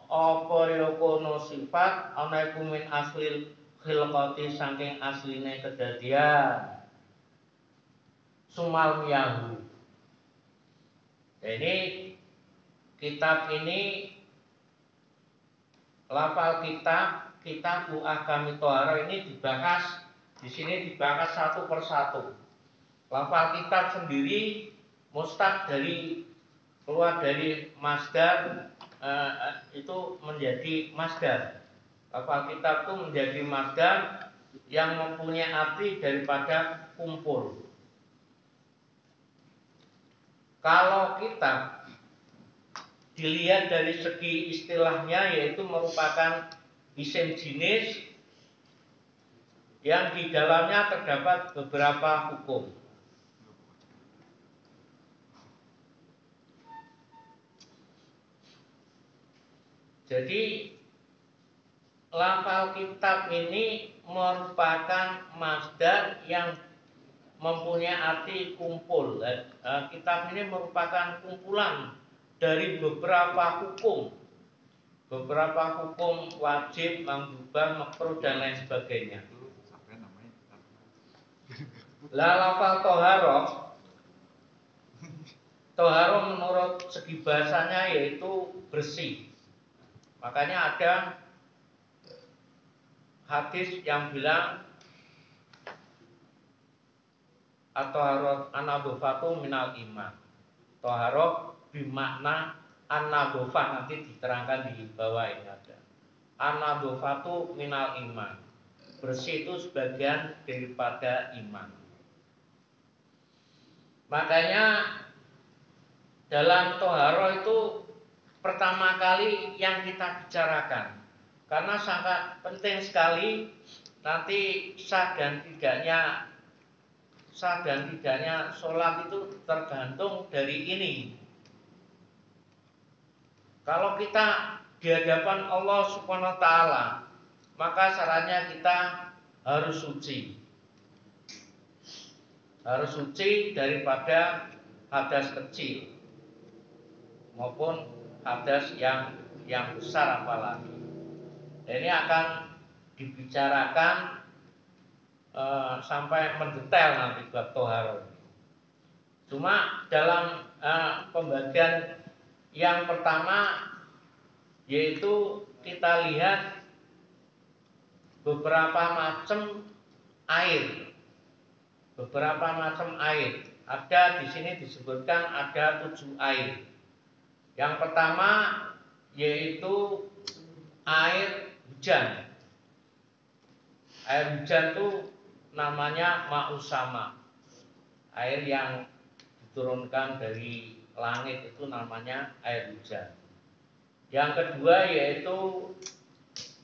S1: apa ya kono sifat ana iku min aslil khilqati saking asline kedadian sumal miyahu. Jadi kitab ini lafal kitab ahkami thaharah ini dibahas di sini dibahas satu persatu. Lafal kitab sendiri mustaq dari keluar dari masdar itu menjadi masdar. Lafal kitab itu menjadi masdar yang mempunyai arti daripada kumpul. Kalau kitab dilihat dari segi istilahnya yaitu merupakan isim jenis yang di dalamnya terdapat beberapa hukum. Jadi lafal kitab ini merupakan masdar yang mempunyai arti kumpul. Kitab ini merupakan kumpulan dari beberapa hukum wajib, mandubah, makruh dan lain sebagainya. Lafal toharoh menurut segi bahasanya yaitu bersih. Makanya ada hadis yang bilang at-thaharah an-nadhafatu minal iman. Thaharah bermakna an-nadhafah, nanti diterangkan di bawah ini ada. An-nadhafatu minal iman. Bersih itu sebagian daripada iman. Makanya dalam thaharah itu pertama kali yang kita bicarakan, karena sangat penting sekali nanti sah dan tidaknya sholat itu tergantung dari ini. Kalau kita di hadapan Allah Subhanahu wa taala, maka syaratnya kita harus suci. Harus suci daripada hadas kecil maupun hadas yang besar apalagi. Ini akan dibicarakan sampai mendetail nanti bab thaharah. Cuma dalam pembagian yang pertama yaitu kita lihat beberapa macam air. Ada di sini disebutkan ada 7 air. Yang pertama yaitu air hujan. Air hujan itu namanya ma'usama. Air yang diturunkan dari langit itu namanya air hujan. Yang kedua yaitu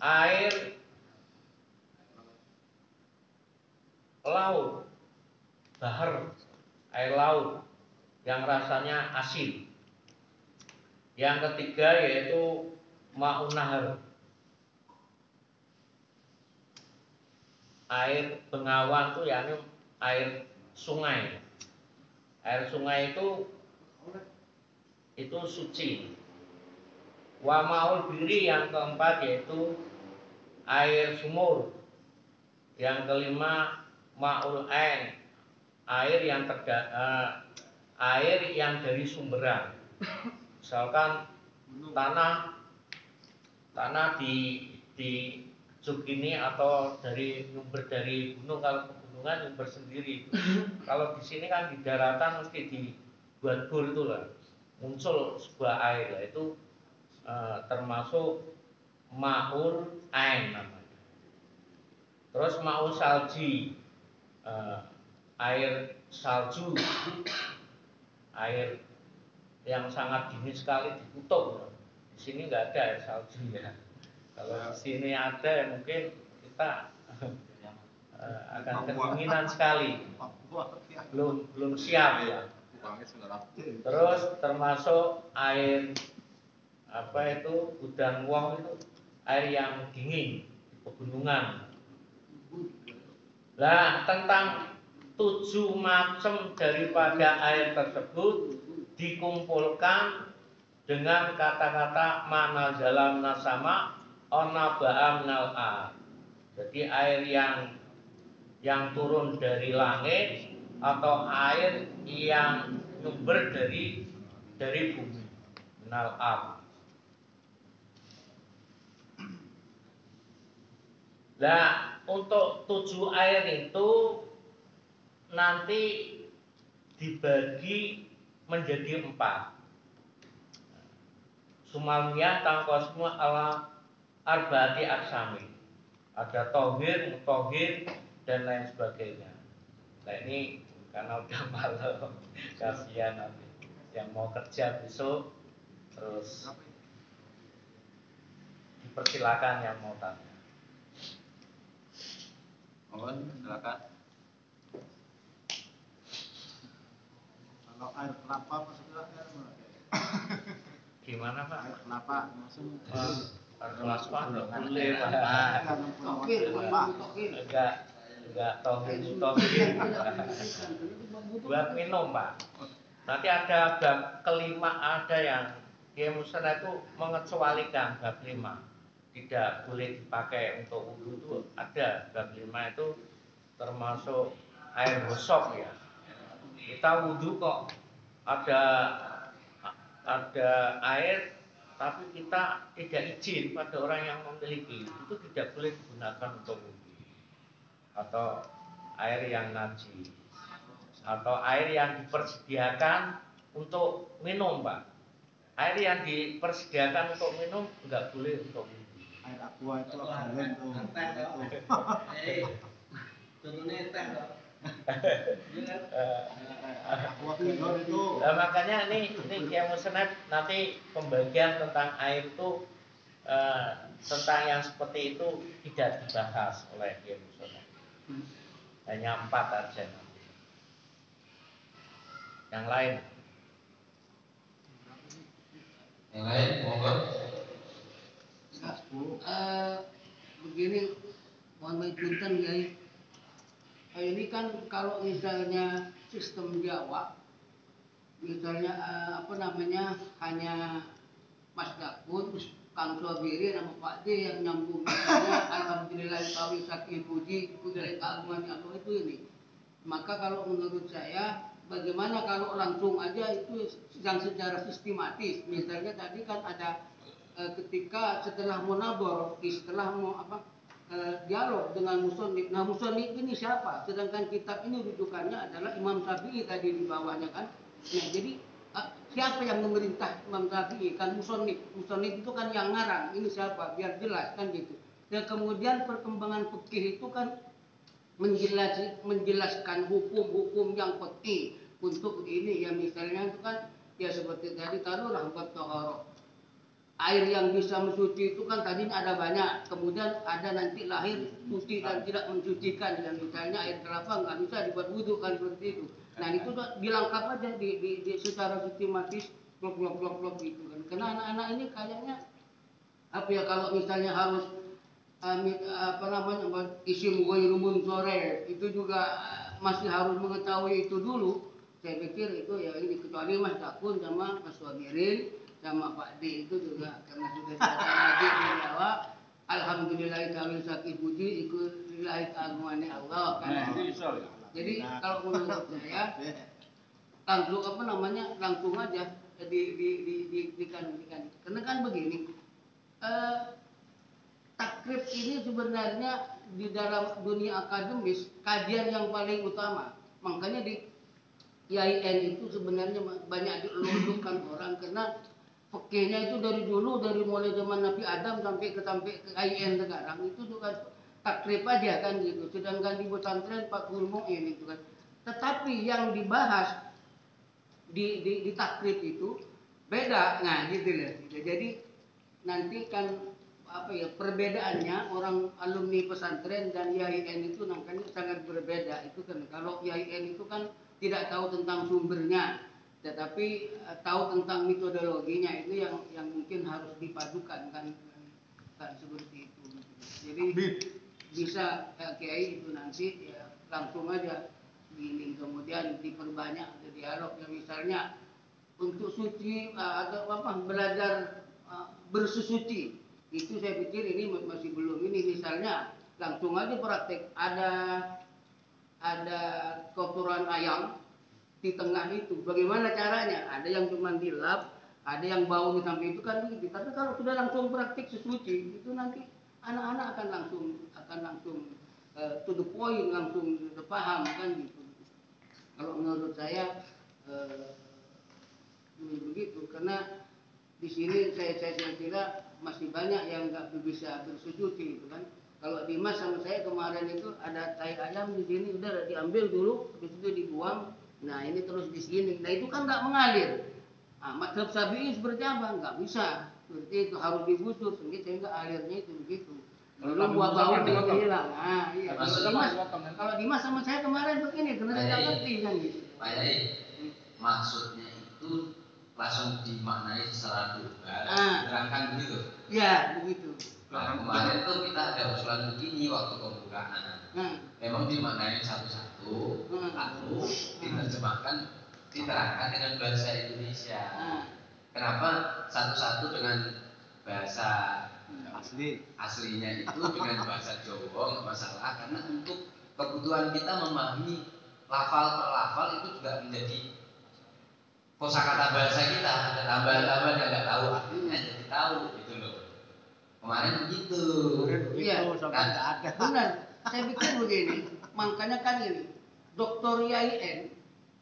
S1: air laut, bahar, air laut yang rasanya asin. Yang ketiga yaitu ma'un nahar, air Bengawan tuh yakni air sungai. Air sungai itu suci. Wa maul biri yang keempat yaitu air sumur. Yang kelima maul ain, air yang dari sumberan. Misalkan tanah di juk ini atau nyumber dari gunung, kalau pegunungan nyumber sendiri. Kalau di sini kan di daratan mesti dibuat bor itu lah, muncul sebuah air lah, itu termasuk maul ain namanya. Terus maul salji, air salju, air yang sangat dingin sekali di kutub. Di sini nggak ada air salju ya. Kalau di sini ada ya mungkin kita akan kedinginan sekali. Belum siap ya. Terus termasuk air udan wong itu air yang dingin di pegunungan. Nah, tentang 7 macam daripada air tersebut dikumpulkan dengan kata-kata mana jalan nasama ona ba'am nal'a. Jadi air yang turun dari langit atau air yang nyumber dari bumi, nal'a. Nah, untuk 7 air itu nanti dibagi menjadi 4. Sumalmiyah tangkosmu ala arba'ati aksami. Ada tohir, mutohir, dan lain sebagainya. Nah ini karena udah malam, kasihan nanti yang mau kerja besok, terus dipersilakan yang mau tanya.
S4: Mohon silakan.
S5: Kalau air kelapa maksudnya air mana?
S1: Gimana Pak?
S5: Air kelapa maksudnya.
S1: Air kelapa boleh Pak. Enggak tohir. Buat minum Pak. Nanti ada bab kelima, ada yang dia musnah itu mengecualikan bab 5. Tidak boleh dipakai untuk wudhu itu ada. Bab 5 itu termasuk air gosok ya. Kita wudhu kok ada air tapi kita tidak izin pada orang yang memiliki, itu tidak boleh digunakan untuk wudhu. Atau air yang najis atau air yang dipersediakan untuk minum Pak. Air yang dipersediakan untuk minum enggak boleh untuk minum.
S5: Air aqua itu galen tuh.
S3: Contohnya teh loh.
S5: Aqua cleaner itu.
S1: Nah, makanya ini Kiai Musnad nanti pembagian tentang air itu tentang yang seperti itu tidak dibahas oleh Kiai Musnad. Hanya 4 aja nanti. Yang lain.
S4: Yang lain, mohon.
S3: Begini, mohon maaf punten ya. Ini kan kalau misalnya sistem Jawa, misalnya hanya Mas Dakun, Kang Sobiri sama Pak D yang nyambung misalnya alhamdulillah kawi sakit puji dari keagungan Allah itu ini. Maka kalau menurut saya bagaimana kalau langsung aja itu yang secara sistematis, misalnya tadi kan ada ketika setelah munabor, setelah dialog dengan musonif. Nah musonif ini siapa? Sedangkan kitab ini rujukannya adalah Imam Syafi'i tadi di bawahnya kan. Nah jadi siapa yang memerintah Imam Syafi'i? Kan musonif. Musonif itu kan yang ngarang. Ini siapa? Biar jelas kan gitu. Dan kemudian perkembangan fikih itu kan menjelaskan hukum-hukum yang penting untuk ini ya, misalnya itu kan ya seperti tadi taruhlah bab taharah. Air yang bisa mensuci itu kan tadinya ada banyak, kemudian ada nanti lahir suci dan tidak mensucikan. Dan misalnya air kelapa nggak bisa dibuat wudhu kan seperti itu. Nah itu dilengkap aja di secara sistematis blok gitu kan. Karena anak-anak ini kayaknya kalau misalnya harus apa namanya isim ghairu munsharif itu juga masih harus mengetahui itu dulu. Saya pikir itu ya ini kecuali Mas Dakun sama Mas Wabirin sama Pak D itu juga karena sudah dikatakan lagi bahwa alhamdulillah ta'ala sakit puji ikut lillahi keagungannya Allah kan. Jadi kalau menurut saya langsung apa namanya langsung aja di karena kan begini takrib ini sebenarnya di dalam dunia akademis kajian yang paling utama. Makanya di IAIN itu sebenarnya banyak dilulukan orang karena fikihnya itu dari dulu dari mulai zaman Nabi Adam sampai ke IAIN sekarang itu juga takrib aja kan gitu. Sedangkan di pesantren Pak Gulmuin itu kan. Tetapi yang dibahas di takrib itu beda. Nah gitu loh. Jadi nanti kan apa ya perbedaannya orang alumni pesantren dan IAIN itu namanya sangat berbeda. Itu kan kalau IAIN itu kan tidak tahu tentang sumbernya, tetapi tahu tentang metodologinya itu yang mungkin harus dipadukan kan seperti itu. Jadi bisa kiai itu nanti ya langsung aja gini kemudian diperbanyak dialognya misalnya untuk suci atau apa belajar bersusuci itu saya pikir ini masih belum ini misalnya langsung aja praktek ada kotoran ayam di tengah itu bagaimana caranya ada yang cuma dilap ada yang bau sampai itu kan begitu tapi kalau sudah langsung praktik sesuci itu nanti anak-anak akan langsung to the point langsung paham kan gitu kalau menurut saya begitu karena di sini saya kira masih banyak yang nggak bisa bersuci itu kan. Kalau Dimas sama saya kemarin itu ada tai ayam di sini udah diambil dulu, habis itu dibuang. Nah ini terus di sini. Nah itu kan nggak mengalir. Nah, mazhab Syafi'i seperti apa? Nggak bisa. Seperti itu harus digusur sehingga alirnya itu begitu. Belum buah bau belum hilang. Nah iya. Kalau Dimas sama saya kemarin begini karena saya ngerti kan gitu.
S4: Pak Yai, maksudnya itu langsung dimaknai secara global, diterangkan begitu.
S3: Ya begitu.
S4: Nah, kemarin tuh kita ada usulan begini waktu pembukaan. Memang dimaknai satu-satu, lalu diterjemahkan, diterangkan dengan bahasa Indonesia. Kenapa satu-satu dengan bahasa aslinya itu dengan bahasa Jawa nggak masalah karena untuk kebutuhan kita memahami lafal per lafal itu juga menjadi kosakata bahasa kita ada tambahan-tambahan yang nggak tahu artinya jadi tahu gitu loh. Kemarin begitu.
S3: Iya, benar. Saya pikir begini, makanya kan ini Dr. IAIN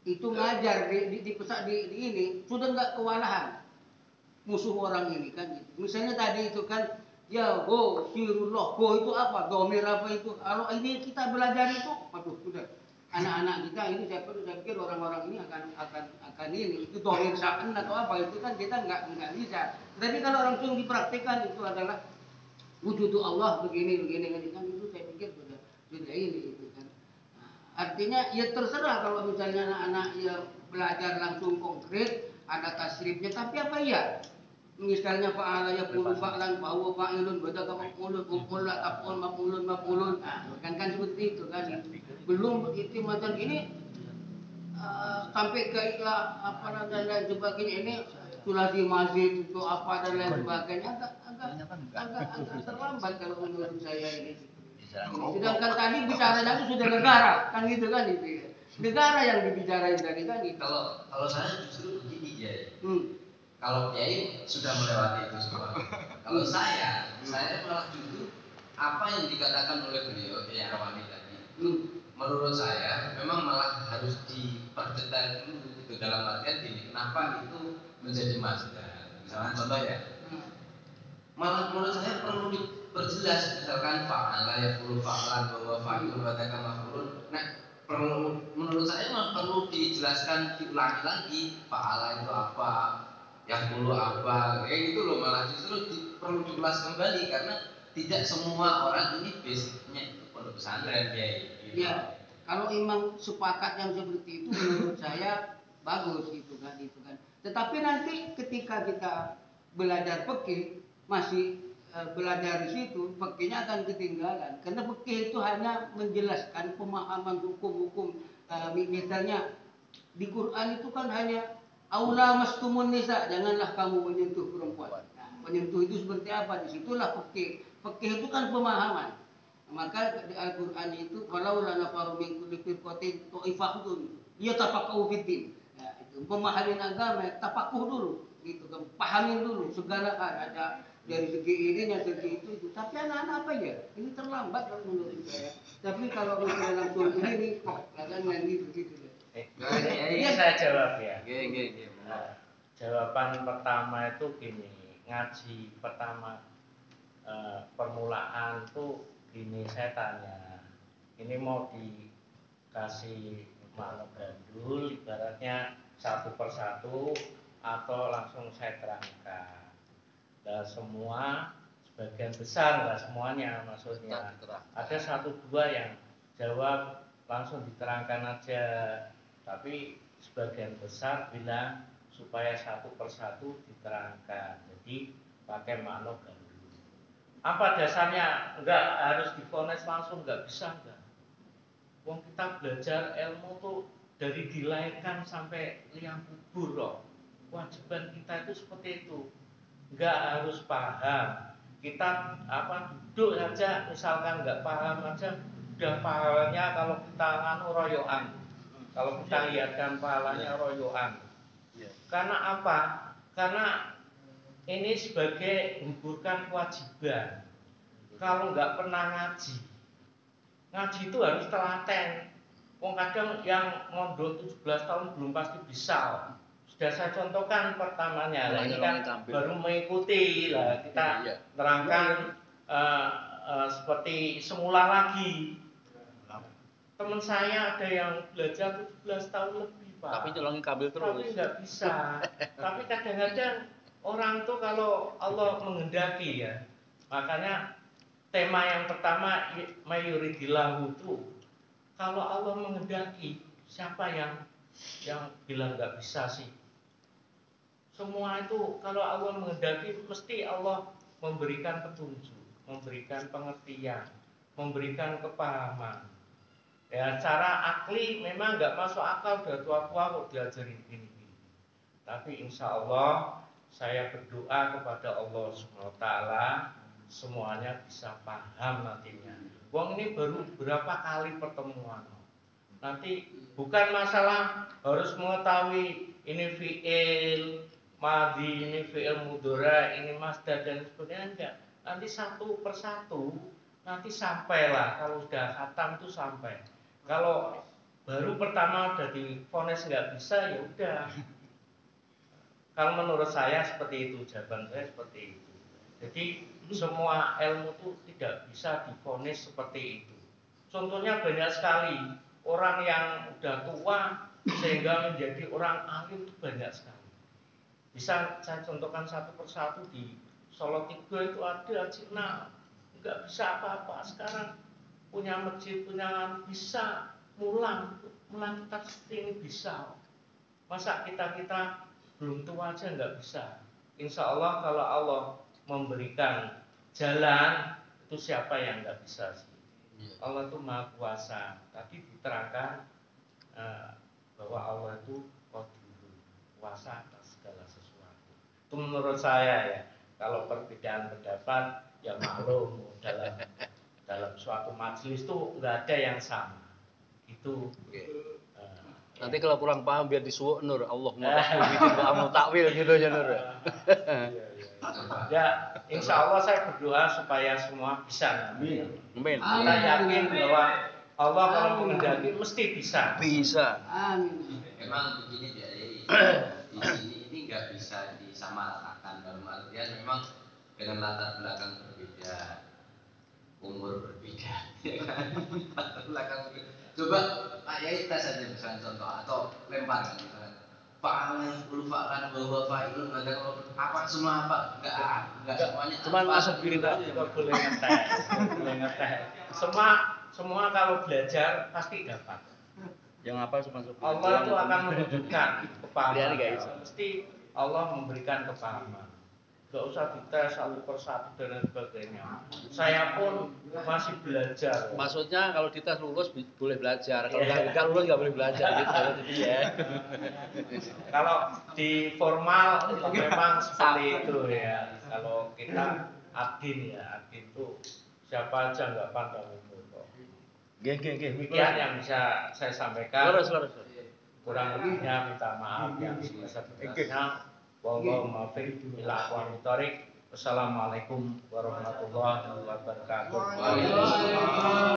S3: itu ngajar di ini sudah nggak kewalahan musuh orang ini kan gitu. Misalnya tadi itu kan ya go sirullah go itu apa domir apa itu kalau ini kita belajar itu aduh sudah anak-anak kita ini saya pikir orang-orang ini akan ini itu domir sya'an atau apa itu kan kita nggak bisa. Tapi kalau langsung dipraktikkan itu adalah wujud Allah begini kan itu saya pikir sudah ini itu kan. Nah, artinya ya terserah kalau misalnya anak-anak ya belajar langsung konkret ada tasrifnya tapi apa ya misalnya fa'ala yaqulu fa'lan bahwa fa'ilun badaka maqulun uqula taqul maqulun kan seperti itu kan belum itu macam ini sampai ke apa dan lain sebagainya ini sulasi masjid itu apa dan lain sebagainya agak terlambat kalau menurut saya ini. Sedangkan tadi bicaranya itu sudah negara kan gitu kan itu ya. Negara yang dibicarain tadi kan gitu.
S4: Kalau saya justru begini ya. Kalau Kiai sudah melewati itu semua. Kalau saya malah justru apa yang dikatakan oleh beliau Kiai Rawani tadi. Menurut saya memang malah harus diperdetail dulu gitu dalam artian gini. Kenapa itu menjadi mazhab? Misalnya contoh ya. Malah menurut saya perlu diperjelas misalkan fa'ala yaqulu fa'lan wa fa'ilun wa dzaka maf'ulun. Nah, menurut saya memang perlu dijelaskan diulangi lagi fa'ala itu apa? Yang dulu apa kayak gitu loh malah justru perlu diulas kembali karena tidak semua orang ini basicnya itu pondok pesantren kayak gitu.
S3: Ya, kalau memang sepakat yang seperti itu menurut saya bagus gitu kan. Tetapi nanti ketika kita belajar fikih masih belajar di situ, fikihnya akan ketinggalan. Karena fikih itu hanya menjelaskan pemahaman hukum-hukum. Misalnya di Quran itu kan hanya aula mastumun nisa, janganlah kamu menyentuh perempuan. Nah, menyentuh itu seperti apa? Disitulah fikih. Fikih itu kan pemahaman. Maka di Al-Quran itu walau lana faru min kulli firqatin ta'ifatun yatafaqahu fiddin. Ya, itu memahami agama, tafakuh dulu, gitu kan. Pahamin dulu segala hal, ada dari segi ini dan segi itu. Tapi anak-anak apa ya? Ini terlambat kalau menurut saya. Tapi kalau misalnya langsung begini kok kadang nanti begitu.
S1: Ini saya jawab ya.
S4: Oke.
S1: Jawaban pertama itu gini, ngaji pertama permulaan tuh gini, saya tanya, ini mau dikasih makhluk gandul ibaratnya satu persatu atau langsung saya terangkan. Dan semua sebagian besar, nggak semuanya maksudnya, ada satu dua yang jawab langsung diterangkan aja, tapi sebagian besar bilang supaya satu persatu diterangkan, jadi pakai makhluk gandul. Apa dasarnya? Enggak harus divonis langsung, enggak bisa enggak. Wong kita belajar ilmu tuh dari dilahirkan sampai liang kubur loh. Kewajiban kita itu seperti itu. Enggak harus paham. Kita duduk saja, misalkan enggak paham aja, udah pahalanya kalau kita royoan. Kalau kita lihatkan pahalanya royoan. Karena apa? Karena ini sebagai menggugurkan kewajiban. Kalau nggak pernah ngaji itu harus telaten. Wong kadang yang mondok 17 tahun belum pasti bisa. Sudah saya contohkan pertamanya. Nah, ini kan baru mengikuti lah, kita terangkan seperti semula lagi. Teman saya ada yang belajar 17 tahun lebih, Pak.
S6: Tapi nyolongin kabel terus.
S1: Tapi nggak bisa. Tapi kadang-kadang orang tuh kalau Allah menghendaki ya, makanya tema yang pertama mayuridillahu itu, kalau Allah menghendaki, siapa yang bilang nggak bisa sih? Semua itu kalau Allah menghendaki mesti Allah memberikan petunjuk, memberikan pengertian, memberikan kepahaman. Ya, cara akli memang nggak masuk akal, udah tua-tua kok diajarin ini. Tapi insya Allah saya berdoa kepada Allah SWT semuanya bisa paham nantinya. Wong ini baru berapa kali pertemuan. Nanti bukan masalah harus mengetahui ini fi'il madhi, ini fi'il mudhari, ini masdar dan sebagainya, enggak. Nanti satu persatu nanti sampailah, kalau sudah khatam itu sampai. Kalau baru pertama udah divonis nggak bisa, ya udah. Kalau menurut saya seperti itu, jawaban saya seperti itu. Jadi semua ilmu itu tidak bisa divonis seperti itu. Contohnya banyak sekali orang yang udah tua sehingga menjadi orang alim itu banyak sekali. Bisa saya contohkan satu persatu. Di Solo Tigo itu ada Cina nggak bisa apa-apa, sekarang punya masjid, punya bisa mulang kita ini bisa. Masa kita belum tua aja nggak bisa. Insya Allah kalau Allah memberikan jalan, itu siapa yang nggak bisa sih? Allah itu Maha Kuasa. Tadi diterangkan bahwa Allah itu Qadir, kuasa atas segala sesuatu. Itu menurut saya ya. Kalau perbedaan pendapat ya maklum, dalam suatu majelis itu nggak ada yang sama. Itu.
S6: Nanti kalau kurang paham biar disuwuk Nur, Allah mau bikin amal takwil gitu ya Nur.
S1: Ya, insya Allah saya berdoa supaya semua bisa.
S6: Amin.
S1: Kita yakin bahwa Allah kalau menghendaki mesti bisa.
S6: Bisa.
S3: Amin.
S4: Memang begini dari di sini ini nggak bisa disamaratakan, dalam artian memang dengan latar belakang berbeda, umur berbeda, ya kan? Latar belakang berbeda. Coba Pak Yai tes aja misalnya contoh atau lempar kan misalnya Fa'alai ulfa'kan bahwa fa'ilun apa semua apa? Enggak semuanya.
S6: Cuman masuk diri
S1: kita boleh ngetes. Semua kalau belajar pasti dapat.
S6: Yang apa masuk diri.
S1: Allah itu akan menunjukkan kepahaman.
S6: Guys.
S1: Mesti Allah memberikan kepahaman. nggak usah dites satu persatu dan lain sebagainya. Saya pun masih belajar.
S6: Maksudnya kalau dites lulus boleh belajar, kalau nggak lulus nggak boleh belajar gitu ya.
S1: Kalau di formal memang seperti itu ya. Kalau kita admin ya, admin itu siapa aja nggak pandang umur kok. Demikian yang bisa saya sampaikan.
S6: Lurus.
S1: Kurang lebihnya minta maaf yang sebesar-besarnya. Wallahu muwaffiq ila aqwamit thoriq. Wassalamualaikum warahmatullahi wabarakatuh.